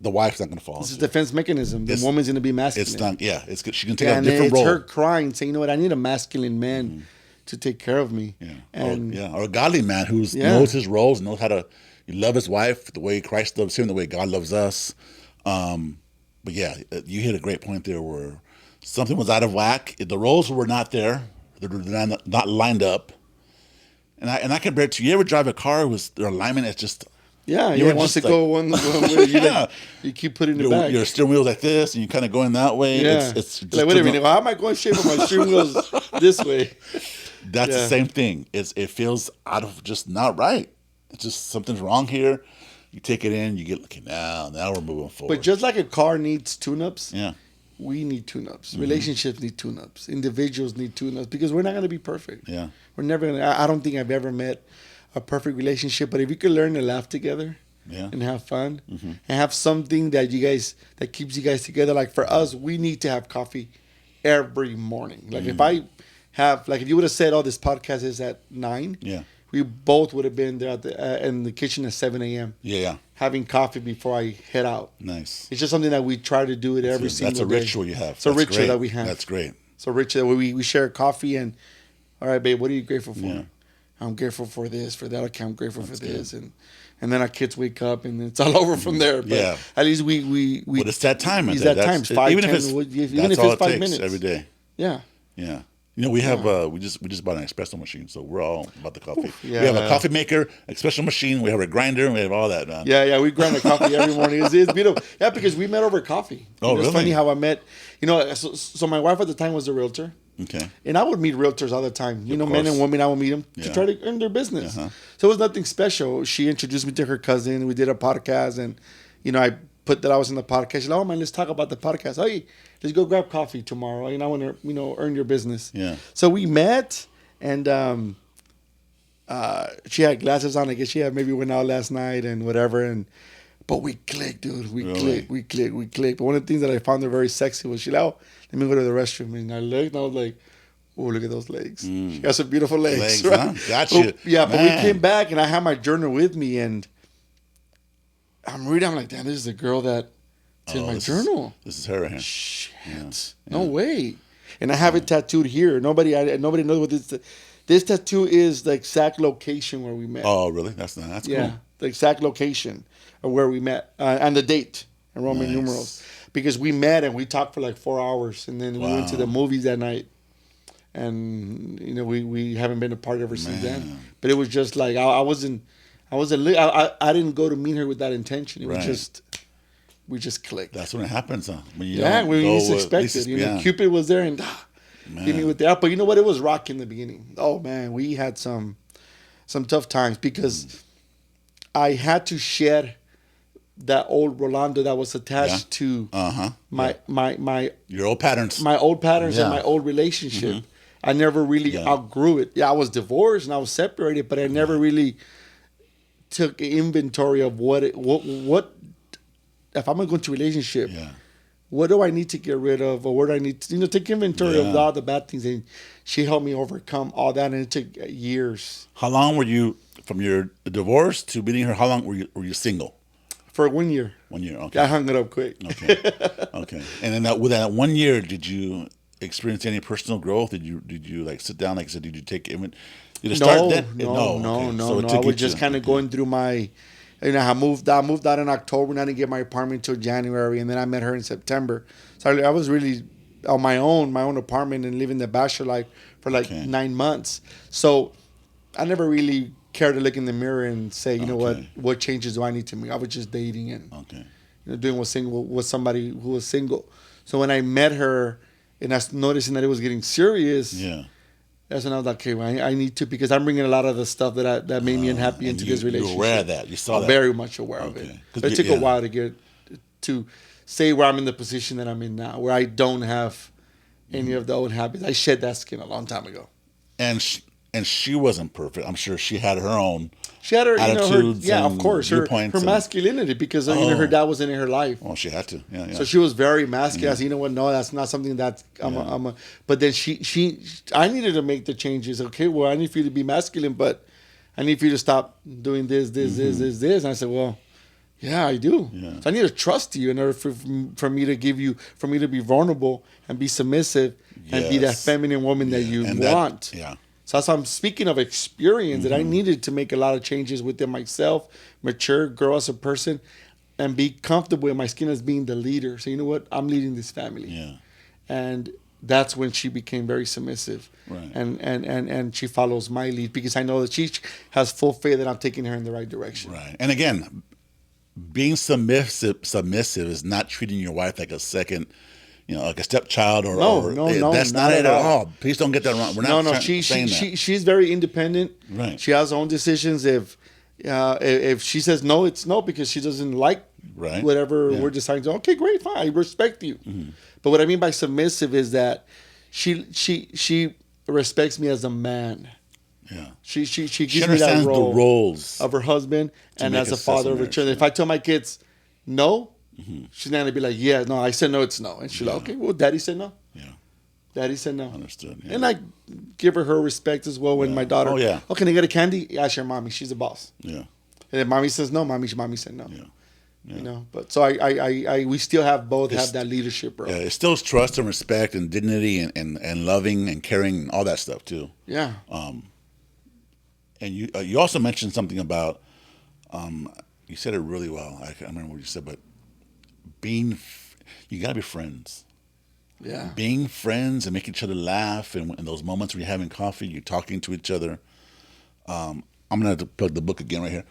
the wife's not going to follow. This is a defense mechanism. The woman's going to be masculine. It's not. Yeah. She can take a different role. And it's her crying, saying, I need a masculine man to take care of me. Yeah. Or a godly man who knows his roles, knows how to love his wife the way Christ loves him, the way God loves us. But yeah, you hit a great point there where something was out of whack. The roles were not there. They were not lined up. And I compare it to, you ever drive a car where their alignment is just... Yeah, wants to go one way. You keep putting it back. Your steering wheel's like this, and you're kind of going that way. Yeah. It's like, wait a minute, how am I going shape of my steering wheels this way? That's the same thing. It feels out of just not right. It's just something's wrong here. You take it in, you get, okay, now we're moving forward. But just like a car needs tune-ups, yeah, we need tune-ups. Relationships need tune-ups. Individuals need tune-ups because we're not going to be perfect. Yeah. We're never going to... I don't think I've ever met a perfect relationship, but if you could learn to laugh together and have fun and have something that keeps you guys together. Like for us, we need to have coffee every morning. Like if you would have said, this podcast is at 9, we both would have been there in the kitchen at 7 a.m. Yeah. Having coffee before I head out. Nice. It's just something that we try to do it every single day. That's a ritual you have. It's a ritual that we have. That's great. It's a ritual that we share coffee and, all right, babe, what are you grateful for? Yeah. I'm grateful for this, for that. Okay, I'm grateful for this, and then our kids wake up, and it's all over from there. But at least we. But it's that time. It's that time. 5, even 10, even if it's 5 minutes every day. Yeah. Yeah. We have we just bought an espresso machine, so we're all about the coffee. Yeah. We have a coffee maker, espresso machine. We have a grinder, and we have all that. Man. Yeah. We grind our coffee every morning. It's beautiful. Yeah, because we met over coffee. Oh, really? It's funny how I met. So my wife at the time was a realtor. Okay. And I would meet realtors all the time. Men and women, I would meet them to try to earn their business. Uh-huh. So it was nothing special. She introduced me to her cousin. We did a podcast, and I put that I was in the podcast. She's like, "Oh man, let's talk about the podcast. Oh, hey, let's go grab coffee tomorrow. I want to, earn your business." Yeah. So we met, and she had glasses on. I guess she had maybe went out last night and whatever. But we clicked, dude. We clicked. But one of the things that I found her very sexy was she like, "Oh, let me go to the restroom." And I looked, and I was like, "Oh, look at those legs. She has some beautiful legs." Right? Huh? Gotcha. Yeah, but we came back, and I had my journal with me, and I'm reading. I'm like, damn, this is the girl that's in my journal. This is her. Shit. Yeah. No way. And I have it tattooed here. Nobody knows what this. This tattoo is the exact location where we met. Oh, really? That's Yeah, cool. the exact location of where we met and the date in Roman numerals. Nice. Because we met and we talked for like 4 hours, and then we went to the Wow, movies that night, and we haven't been apart ever since then. man. But it was just like I didn't go to meet her with that intention. It was Right. just we just clicked. That's when it happens, huh? When you Yeah, don't we go least with, at expected. least, yeah, Cupid was there and hit me man. with that. But you know what? It was rocky in the beginning. Oh man, we had some tough times because I had to shed that old Rolando that was Yeah. attached to Uh huh. my my my Your old patterns. my old patterns and Yeah. my old relationship. I never really Yeah. outgrew it. Yeah, I was divorced and I was separated, but I never really took inventory of what if I'm gonna go into a relationship, Yeah. what do I need to get rid of, or what do I need to take inventory of Yeah. all the bad things, and she helped me overcome all that, and it took years. How long were you from your divorce to meeting her? How long were you single? For 1 year, 1 year. I Okay. hung it up quick. Okay. Okay. And then with that 1 year, did you experience any personal growth? Did you like sit down? Like I said, did you take even? Did it start No, then? no, no, Okay. no, So it no. I took you was just to. kind of going through my. I moved out in October, and I didn't get my apartment until January, and then I met her in September. So I was really on my own apartment, and living the bachelor life for like Okay. 9 months. So I never really cared to look in the mirror and say, you know Okay. what changes do I need to make? I was just dating and Okay. doing was single with somebody who was single. So when I met her, and I was noticing that it was getting serious, Yeah. that's when I was like, okay, well, I need to, because I'm bringing a lot of the stuff that made me unhappy And into this you were relationship. aware of that. You saw I'm that. very much aware of it. Okay. 'Cause But it you- took a yeah. while to say where I'm in the position that I'm in now, where I don't have any of the old habits. I shed that skin a long time ago. And she wasn't perfect. I'm sure she had her own She had her, attitudes yeah, of and course, her viewpoints and- masculinity, because her Oh. dad wasn't in her life. Well, she had to. Yeah. Yeah. So she was very masculine. I said, you know what? No, that's not something that's But then I needed to make the changes. Okay, well, I need for you to be masculine, but I need for you to stop doing this. And I said, well, yeah, I do. Yeah. So I need to trust you in order for me to be vulnerable and be submissive and be that Yes. feminine woman that you And want. yeah. So that's how I'm speaking of experience, that I needed to make a lot of changes within myself, mature, grow as a person, and be comfortable in my skin as being the leader. So you know what? I'm leading this family. Yeah. And that's when she became very submissive. Right. And she follows my lead, because I know that she has full faith that I'm taking her in the right direction. Right. And again, being submissive is not treating your wife like a second, like a stepchild or No, that's not not it at at all. all. Please don't get that wrong. We're No, not she saying that. she's very independent. Right. She has her own decisions. If she says no, it's no, because she doesn't like Right. whatever Yeah. we're deciding. Okay, great, fine, I respect you. But what I mean by submissive is that she respects me as a man. Yeah. She gives She me that understands role the roles. of her husband and make as a a father of her marriage, children. yeah. If I tell my kids no, she's not gonna be like, yeah, no, I said no, it's no, and she's like, okay, well, daddy said no. Yeah. Daddy said no. Understood. Yeah. And I give her respect as well when my daughter. Oh, yeah. Oh, can I get a candy? Ask your mommy. She's a boss. Yeah. And if mommy says no, mommy said no. Yeah. Yeah. But so we still have have that leadership role. Yeah. It still is trust and respect and dignity and loving and caring and all that stuff too. Yeah. And you also mentioned something about you said it really well. I can't remember what you said, but you got to be friends. Yeah. Being friends and making each other laugh, and in those moments when you're having coffee, you're talking to each other. I'm gonna have to plug the book again right here.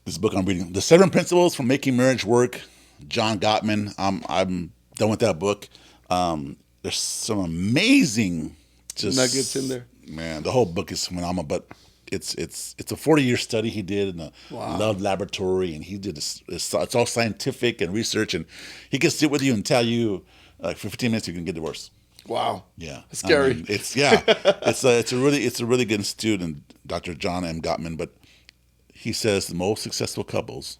This book I'm reading, The 7 Principles for Making Marriage Work, John Gottman. I'm done with that book. There's some amazing Nuggets in there. Man, the whole book is phenomenal, but it's a 40-year study he did in the Love Laboratory, and he did it's all scientific and research, and he can sit with you and tell you like for 15 minutes you can get divorced. Wow. Yeah, It's scary. I mean, it's a really good institute, and Dr. John M. Gottman, but he says the most successful couples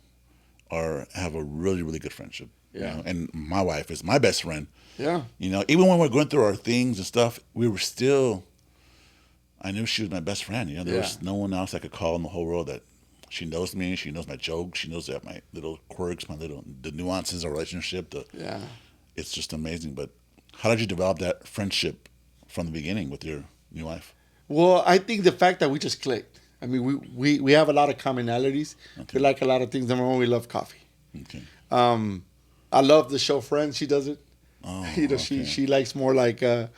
have a really, really good friendship. Yeah. And my wife is my best friend. Yeah. Even when we're going through our things and stuff, I knew she was my best friend. There was no one else I could call in the whole world that she knows me. She knows my jokes. She knows that my little quirks, the nuances of our relationship. It's just amazing. But how did you develop that friendship from the beginning with your new wife? Well, I think the fact that we just clicked. I mean, we have a lot of commonalities. Okay. We like a lot of things. Number one, we love coffee. Okay. I love the show Friends. She does it. Oh, You know, okay. she likes more like $1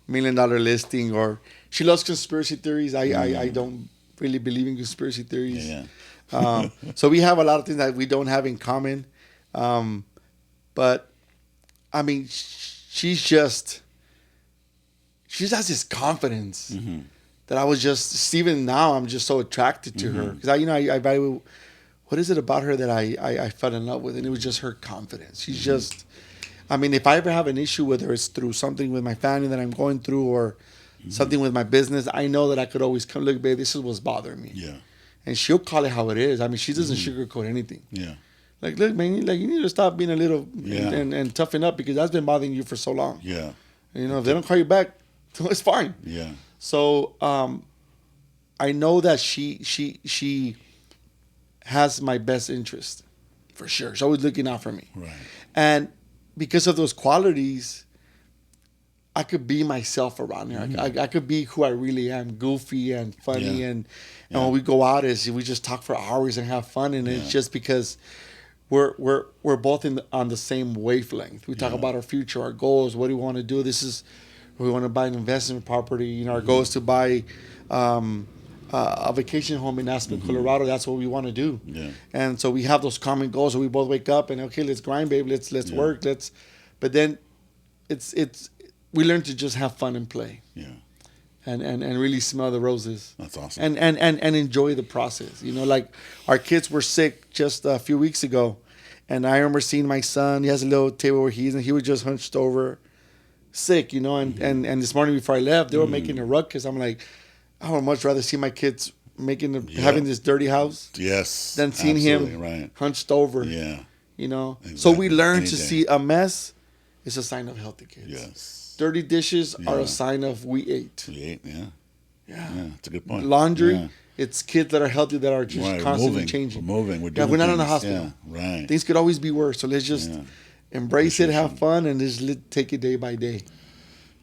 million listing, or she loves conspiracy theories. I don't really believe in conspiracy theories. Yeah. So we have a lot of things that we don't have in common. But I mean, she just has this confidence that I was just even now I'm just so attracted to her because I value what is it about her that I fell in love with, and it was just her confidence. She's just. I mean, if I ever have an issue, whether it's through something with my family that I'm going through or something with my business, I know that I could always come, look, babe, this is what's bothering me. Yeah. And she'll call it how it is. I mean, she doesn't sugarcoat anything. Yeah. Like, look, man, you need to stop being a little Yeah. and toughen up because that's been bothering you for so long. Yeah. You know, if they don't call you back, it's fine. Yeah. So I know that she has my best interest for sure. She's always looking out for me. Right. And because of those qualities, I could be myself around her. I could be who I really am, goofy and funny. Yeah. And when we go out, we just talk for hours and have fun. And it's just because we're both on the same wavelength. We talk about our future, our goals, what do we want to do. We want to buy an investment property. You know, our goal is to buy a vacation home in Aspen, Colorado. That's what we want to do. Yeah. And so we have those common goals. So we both wake up and okay, let's grind, babe. Let's work. But then it's we learn to just have fun and play. Yeah. And really smell the roses. That's awesome. And enjoy the process. You know, like our kids were sick just a few weeks ago, and I remember seeing my son. He has a little table where he was just hunched over, sick. You know, and this morning before I left, they were making a ruckus. I'm like, I would much rather see my kids having this dirty house. Yes. Than seeing him right. hunched over. Yeah. You know, Exactly. so we learn Any to day. see a mess is a sign of healthy kids. Yes. Dirty dishes are Yeah. a sign of we ate. Yeah. Yeah. Yeah. That's a good point. Laundry, Yeah. it's kids that are healthy that are just Right. constantly Moving. changing. We're moving. We're Yeah, doing we're not in the things. hospital. Yeah. Right. Things could always be worse. So let's just Yeah. embrace it, have fun, and just take it day by day.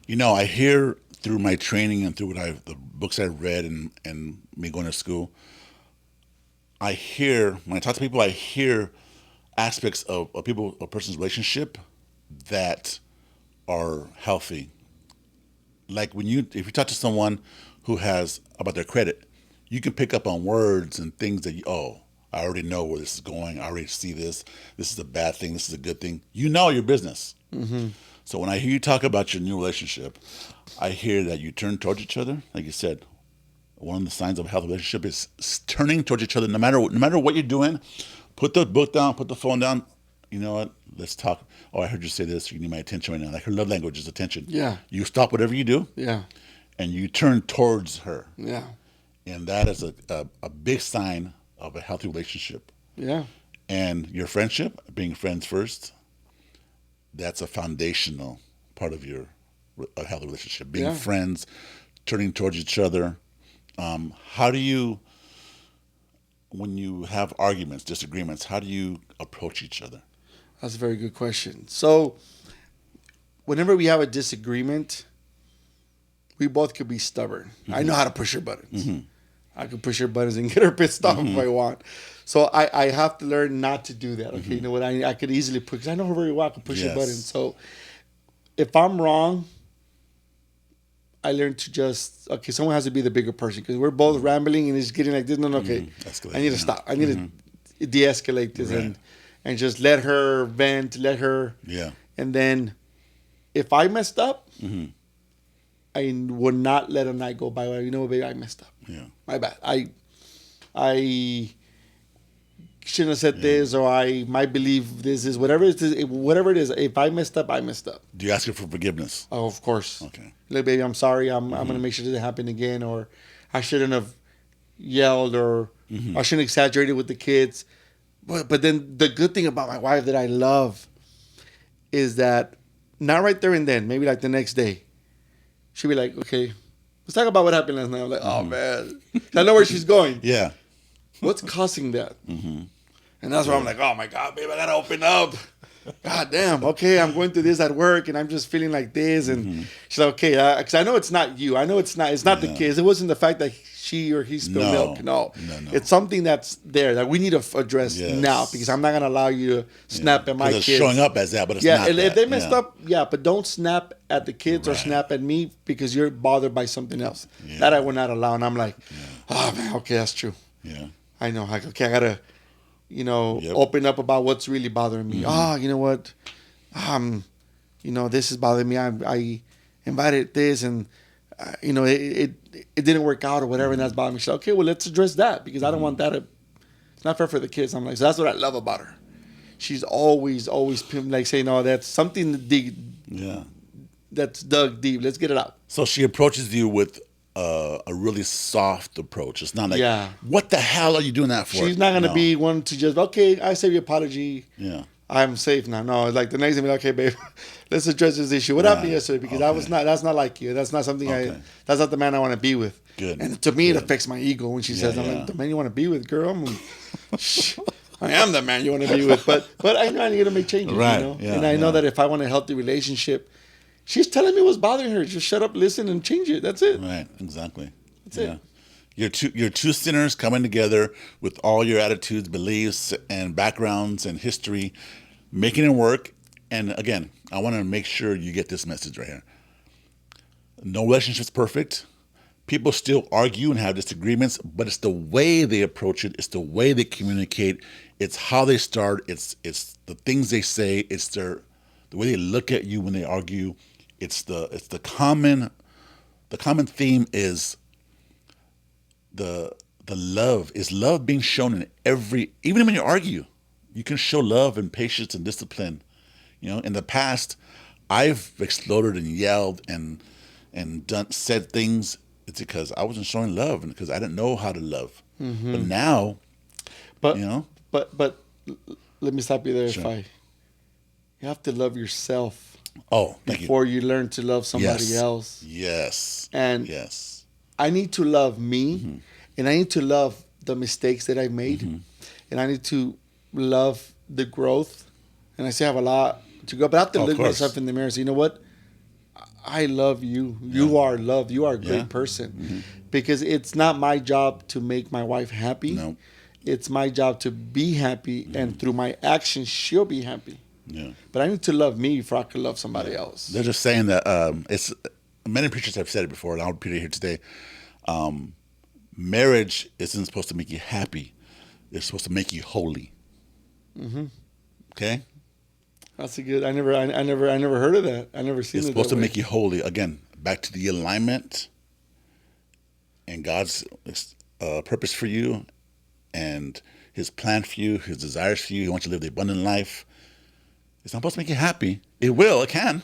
You know, I hear through my training and through the books I've read and me going to school, I hear, when I talk to people, I hear aspects of a person's relationship that are healthy. Like if you talk to someone who has about their credit, you can pick up on words and things that I already know where this is going. I already see this. This is a bad thing. This is a good thing. You know your business. Mm-hmm. So when I hear you talk about your new relationship, I hear that you turn towards each other. Like you said, one of the signs of a healthy relationship is turning towards each other. No matter what you're doing, put the book down, put the phone down. You know what? Let's talk. Oh, I heard you say this. You need my attention right now. Like her love language is attention. Yeah. You stop whatever you do. Yeah. And you turn towards her. Yeah. And that is a big sign of a healthy relationship. Yeah. And your friendship, being friends first, that's a foundational part of a healthy relationship. Being friends, turning towards each other. How do you, when you have arguments, disagreements, how do you approach each other? That's a very good question. So, whenever we have a disagreement, we both could be stubborn. Mm-hmm. I know how to push her buttons. Mm-hmm. I can push her buttons and get her pissed off if I want. So I have to learn not to do that. Okay, you know what? I could easily push. Because I know her very well. I can push her buttons. So if I'm wrong, I learn to just someone has to be the bigger person because we're both rambling and it's getting like this. No, okay, I need to stop. I need to de-escalate this and just let her vent. Let her. Yeah. And then if I messed up. I would not let a night go by. You know what, baby? I messed up. Yeah. My bad. I shouldn't have said this, or I might believe this is whatever it is. Whatever it is, if I messed up, I messed up. Do you ask her for forgiveness? Oh, of course. Okay. Look, baby, I'm sorry. I'm gonna make sure it doesn't happen again, or I shouldn't have yelled, or I shouldn't have exaggerated with the kids. But then the good thing about my wife that I love is that not right there and then, maybe like the next day. She'd be like, okay, let's talk about what happened last night. I'm like, oh, man. I know where she's going. Yeah. What's causing that? And that's where I'm like, oh, my God, babe, I got to open up. God damn, okay, I'm going through this at work and I'm just feeling like this. And she's like, okay, because I know it's not you. I know it's not the Yeah. kids. It wasn't the fact that she or he spilled milk. No, No, no. it's something that's there that we need to address now because Yes. I'm not going to allow you to Yeah. snap at my Because it's showing kids. up as that, but it's Yeah, not and if that. they messed Yeah. up, yeah, but don't snap at the kids or Right. snap at me because you're bothered by something else. Yeah. That I will not allow. And I'm like, oh, man, okay, that's true. Yeah. I know. Like, okay, I got to, Yep. open up about what's really bothering me. You know what? This is bothering me. I invited this and, it didn't work out or whatever, and that's bothering me. She's like, okay, well, let's address that because I don't want that to, it's not fair for the kids. I'm like, so that's what I love about her. She's always like saying, no, that's something to dig, Yeah. that's dug deep. Let's get it out. So she approaches you with a really soft approach. It's not like, Yeah. what the hell are you doing that for? She's not going to No. be one to just, okay, I accept your apology. Yeah. I'm safe now. No, it's like the next thing, okay, babe, let's address this issue. What happened Right. yesterday? Because Okay. that's not like you. That's not something Okay. that's not the man I want to be with. Good. And to me, it Good. affects my ego when she Yeah, says, I'm yeah. like, the man you want to be with, girl. I am the man you want to be with. But I know I need to make changes, Right. you know? Yeah, And I know yeah. that if I want a healthy relationship, she's telling me what's bothering her. Just shut up, listen, and change it. That's it. Right. Exactly. That's it. You're two sinners coming together with all your attitudes, beliefs, and backgrounds and history, making it work. And again, I want to make sure you get this message right here. No relationship's perfect. People still argue and have disagreements, but it's the way they approach it. It's the way they communicate. It's how they start. It's the things they say. It's the way they look at you when they argue. It's the common theme is the love. Is love being shown in every, even when you argue, you can show love and patience and discipline. In the past, I've exploded and yelled and said things. It's because I wasn't showing love and because I didn't know how to love. But now, But, you know, but let me stop you there. Sure. You have to love yourself thank before you learn to love somebody Yes. else. Yes. And Yes. I need to love me, and I need to love the mistakes that I made, and I need to love the growth. And I still have a lot to go, but I have to Of look course. myself in the mirror and say, you know what? I love you. You are loved. You are a great Yeah. person. Because it's not my job to make my wife happy. No. It's my job to be happy, and through my actions, she'll be happy. Yeah. But I need to love me before I can love somebody else. They're just saying that it's many preachers have said it before, and I'll repeat it here today. Marriage isn't supposed to make you happy; it's supposed to make you holy. Okay, That's a good. I never heard of that. I never seen it's it supposed that to way. make you holy. Again, back to the alignment and God's purpose for you, and His plan for you, His desires for you. He wants you to live the abundant life. It's not supposed to make you happy. It will. It can,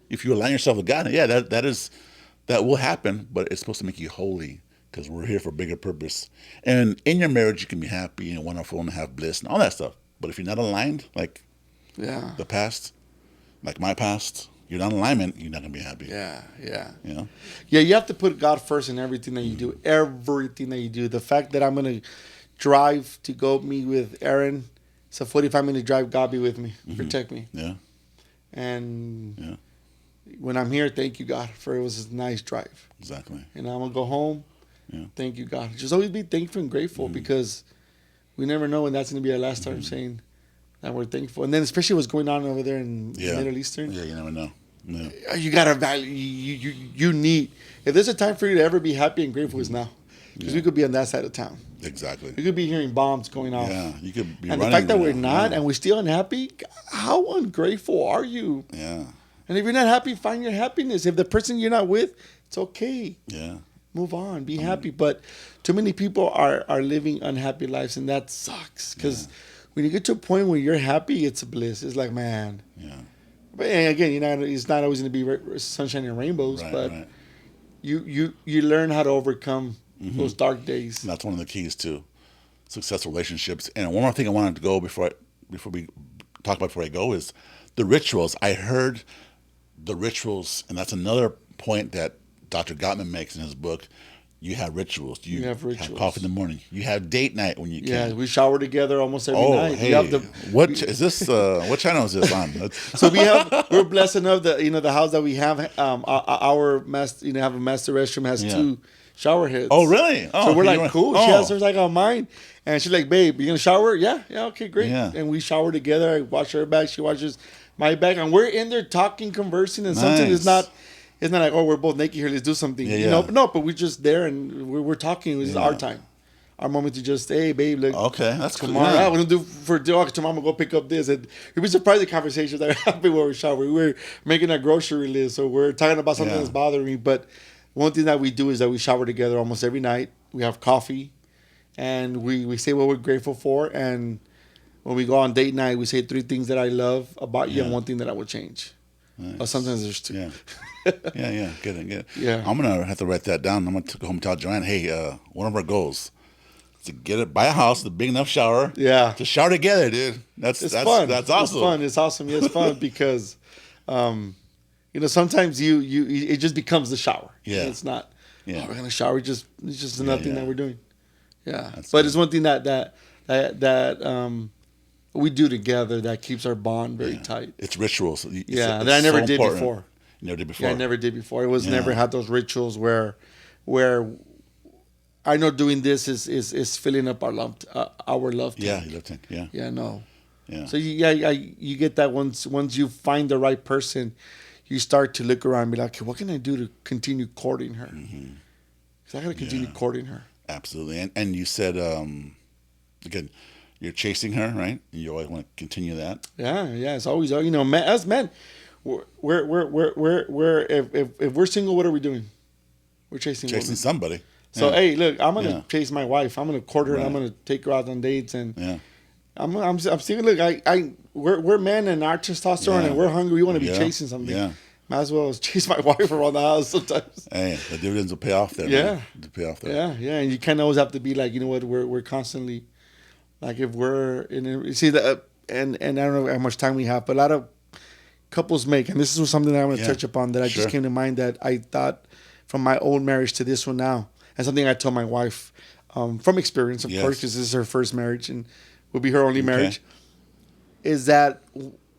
if you align yourself with God. Yeah, that will happen. But it's supposed to make you holy because we're here for a bigger purpose. And in your marriage, you can be happy and wonderful and have bliss and all that stuff. But if you're not aligned, like Yeah. the past, like my past, you're not in alignment, you're not gonna be happy. Yeah. You know? Yeah, you have to put God first in everything that you do. Everything that you do. The fact that I'm gonna drive to go meet with Aaron, it's a 45-minute drive. God be with me, protect me, Yeah. and Yeah. when I'm here, thank you God for it was a nice drive. Exactly. And I'm gonna go home. Yeah. Thank you God. Just always be thankful and grateful because we never know when that's gonna be our last time saying that we're thankful. And then especially what's going on over there in Yeah. Middle Eastern. Yeah, you never know. Yeah. You gotta value. You need. If there's a time for you to ever be happy and grateful, is now, because we could be on that side of town. Exactly. We could be hearing bombs going off. Yeah. You could be And the running fact that right we're now. not Yeah. and we're still unhappy, how ungrateful are you? Yeah. And if you're not happy, find your happiness. If the person you're not with, it's okay. Yeah. Move on. Be happy. But too many people are living unhappy lives, and that sucks. Because when you get to a point where you're happy, it's a bliss. It's like, man. Yeah. But again, it's not always going to be sunshine and rainbows, Right. but Right. you learn how to overcome those dark days. And that's one of the keys to successful relationships. And one more thing I wanted to go before we talk about before I go is the rituals. I heard the rituals, and that's another point that Dr. Gottman makes in his book. You have rituals. We have Have rituals. coffee in the morning. You have date night when you Yeah, can. we shower together almost every Oh, night. We hey, have what is this? What channel is this on? so we're blessed enough that the house that we have our master have a master restroom has Yeah. 2 shower heads. Oh, really? Oh, So we're okay, like, cool. She Oh, has hers like on mine, and she's like, babe, you gonna shower? Yeah, okay, great. Yeah. And we shower together. I wash her back, she washes my back, and we're in there talking, conversing, and sometimes it's Nice. not. It's not like, oh, we're both naked here. Let's do something. Yeah, You know, yeah. no, but we're just there and we're talking. This is our Yeah. time, our moment to just, hey, babe, look, Okay, that's cool. tomorrow, Yeah. we're gonna do for tomorrow. I'm gonna go pick up this, and you'd be surprised the conversations that happen when we shower. We're making a grocery list, so we're talking about something Yeah. that's bothering me. But one thing that we do is that we shower together almost every night. We have coffee, and we say what we're grateful for. And when we go on date night, we say 3 things that I love about you and Yeah. 1 thing that I would change. Nice. Or sometimes there's 2. Yeah. Yeah. Get it. Yeah. I'm gonna have to write that down. I'm gonna go home and tell Joanne, hey, one of our goals is to buy a house, with a big enough shower. Yeah. To shower together, dude. That's Fun. That's awesome. It's fun. It's awesome. Yeah, it's fun because, sometimes you it just becomes the shower. Yeah. It's not. Yeah. Oh, we're gonna shower. It's just another thing yeah. that we're doing. Yeah. That's But good. it's one thing that we do together that keeps our bond very tight. It's rituals. It's Yeah. That I never so did important. before. You never did before. Yeah, I never did before. It was Yeah. never had those rituals where I know doing this is filling up our love tank. Yeah, you love tank. Yeah. Yeah. No. Yeah. So you get that once you find the right person, you start to look around and be like, okay, what can I do to continue courting her? Because I got to continue courting her. Absolutely. And you said again, you're chasing her, right? And you always want to continue that. Yeah. It's always as men, we're if we're single, what are we doing? We're chasing women. Somebody. So Yeah. hey, look, I'm gonna Yeah. chase my wife. I'm gonna court her. And I'm Right. gonna take her out on dates and. Yeah. I'm seeing. Look, we're men and our testosterone Yeah. and we're hungry. We want to be Yeah. chasing something. Yeah. Might as well chase my wife around the house sometimes. Hey, the dividends will pay off there. Yeah. Man. They'll pay off there. Yeah, and you kind of always have to be like, you know what, we're constantly, like if we're in, you see that, and I don't know how much time we have, but a lot of couples make, and this is something that I want to Yeah. touch upon that I Sure. just came to mind that I thought from my old marriage to this one now, and something I told my wife from experience, of Yes. course, because this is her first marriage and will be her only marriage, is that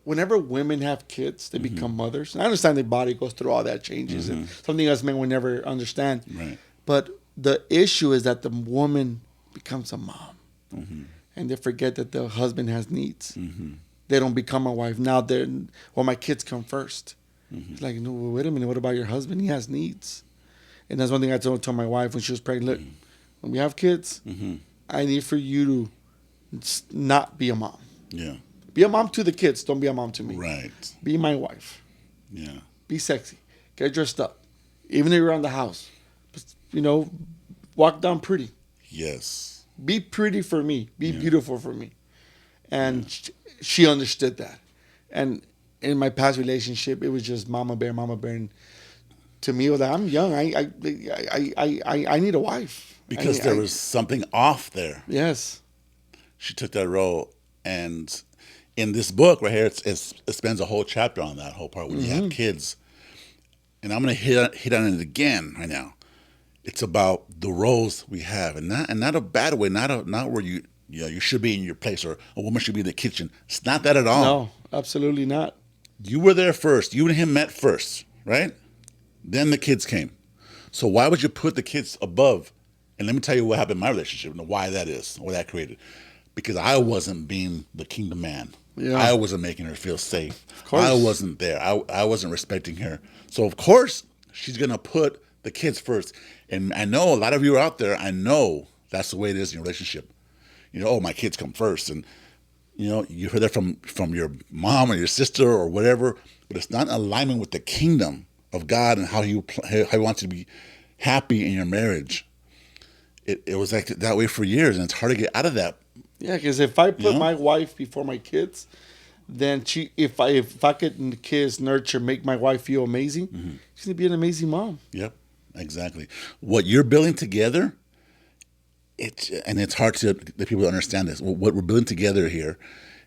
whenever women have kids, they become mothers. And I understand their body goes through all that changes and something us men will never understand. Right. But the issue is that the woman becomes a mom. And they forget that the husband has needs. They don't become a wife. Now my kids come first. It's like, no, wait a minute, what about your husband? He has needs. And that's one thing I told my wife when she was pregnant. Look, when we have kids, I need for you to not be a mom. Yeah. Be a mom to the kids. Don't be a mom to me. Right. Be my wife. Yeah. Be sexy. Get dressed up. Even if you're around the house, walk down pretty. Yes. Be pretty for me. Be beautiful for me. And she understood that. And in my past relationship, it was just mama bear. And to me, it was like, I'm young. I need a wife. Because there was something off there. Yes. She took that role, and in this book right here, it spends a whole chapter on that whole part when you have kids. And I'm going to hit on it again right now. It's about the roles we have, and not a bad way, not where you should be in your place or a woman should be in the kitchen. It's not that at all. No, absolutely not. You were there first. You and him met first, right? Then the kids came. So why would you put the kids above? And let me tell you what happened in my relationship and why that is, or that created. Because I wasn't being the kingdom man. Yeah. I wasn't making her feel safe. Of course. I wasn't there. I wasn't respecting her. So of course she's gonna put the kids first. And I know a lot of you are out there. I know that's the way it is in your relationship. Oh, my kids come first, and you heard that from your mom or your sister or whatever. But it's not in alignment with the kingdom of God and how He wants you to be happy in your marriage. It was like that way for years, and it's hard to get out of that. Yeah, because if I put my wife before my kids, then if I could in the kids nurture, make my wife feel amazing, she's gonna be an amazing mom. Yep, exactly. What you're building together, it's hard to the people to understand this. What we're building together here,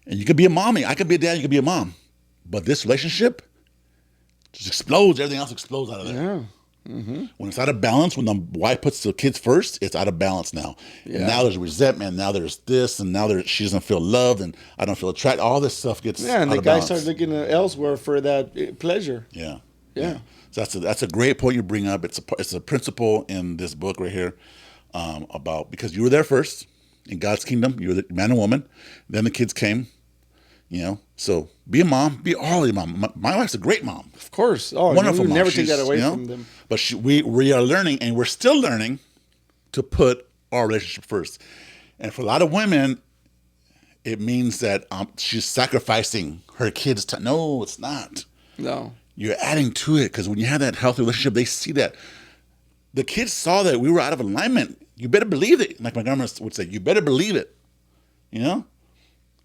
and you could be a mommy, I could be a dad, you could be a mom, but this relationship just explodes. Everything else explodes out of there. Yeah, When it's out of balance, when the wife puts the kids first, it's out of balance now. Yeah. And now there's resentment. Now there's this, and now she doesn't feel loved, and I don't feel attracted. All this stuff gets Yeah, and out the of guy balance. starts looking elsewhere for that pleasure. Yeah. Yeah. So that's a great point you bring up. It's a principle in this book right here about because you were there first in God's kingdom. You were the man and woman. Then the kids came. So be a mom. Be all a mom. My wife's a great mom. Of course. Oh, Wonderful we mom. never take that away from them. But we are learning, and we're still learning to put our relationship first. And for a lot of women, it means that she's sacrificing her kids' time. No, it's not. No. You're adding to it because when you have that healthy relationship, they see that. The kids saw that we were out of alignment. You better believe it. Like my grandma would say, you better believe it.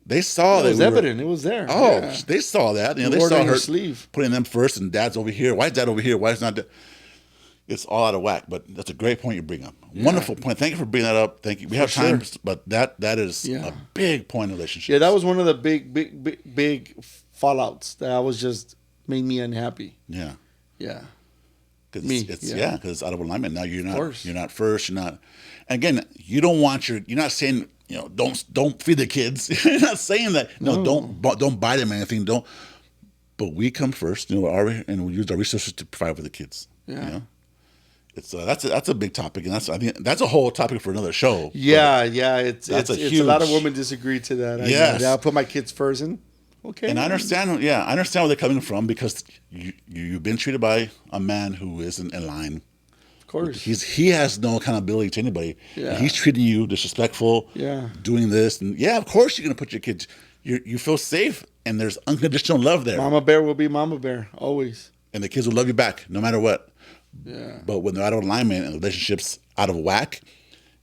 They saw that. It was evident. It was there. Oh, yeah. They saw that. They wore it saw on your her sleeve. putting them first, and dad's over here. Why is dad over here? Why is not dad? It's all out of whack. But that's a great point you bring up. Yeah. Wonderful point. Thank you for bringing that up. Thank you. We have sure. time, but that is a big point in relationships. Yeah, that was one of the big fallouts that was just made me unhappy. Yeah. Yeah. Because it's out of alignment. Now you're not first. You're not. Again, you're not saying don't feed the kids. You're not saying that. No, don't buy them anything. Don't. But we come first. And we use our resources to provide for the kids. Yeah. It's that's a big topic, and I think that's a whole topic for another show. Yeah. It's a lot of women disagree to that. Yes. I'll put my kids first, and okay. And I understand. Yeah, I understand where they're coming from because you've been treated by a man who isn't in line. Of course, he has no accountability to anybody. Yeah. And he's treating you disrespectful. Yeah, doing this, and of course you're gonna put your kids. You feel safe, and there's unconditional love there. Mama bear will be mama bear always, and the kids will love you back no matter what. Yeah. But when they're out of alignment and the relationship's out of whack,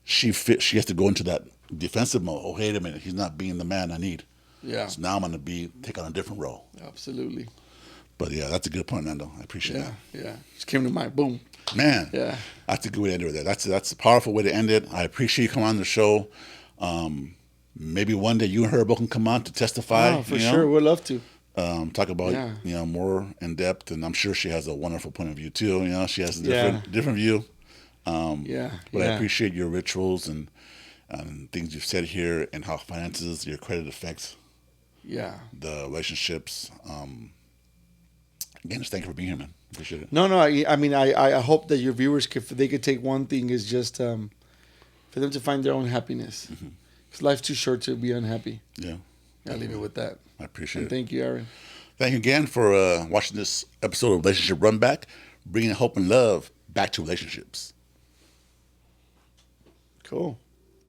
she has to go into that defensive mode. Oh, wait a minute, he's not being the man I need. Yeah. So now I'm going to take on a different role. Absolutely. But yeah, that's a good point, Nando. I appreciate that. Yeah. Just came to mind. Boom. Man. Yeah. That's a good way to end it. That's a powerful way to end it. I appreciate you coming on the show. Maybe one day you and her both can come on to testify. Oh, for sure. We'd love to. Talk about more in depth, and I'm sure she has a wonderful point of view too. She has a different view. But I appreciate your rituals and things you've said here, and how finances, your credit affects the relationships. Again, just thank you for being here, man. Appreciate it. No. I mean, I hope that your viewers they could take one thing is just for them to find their own happiness. Because life's too short to be unhappy. Yeah. I'll leave it with that. I appreciate it. Thank you, Aaron. Thank you again for watching this episode of Relationship Runback, bringing hope and love back to relationships. Cool.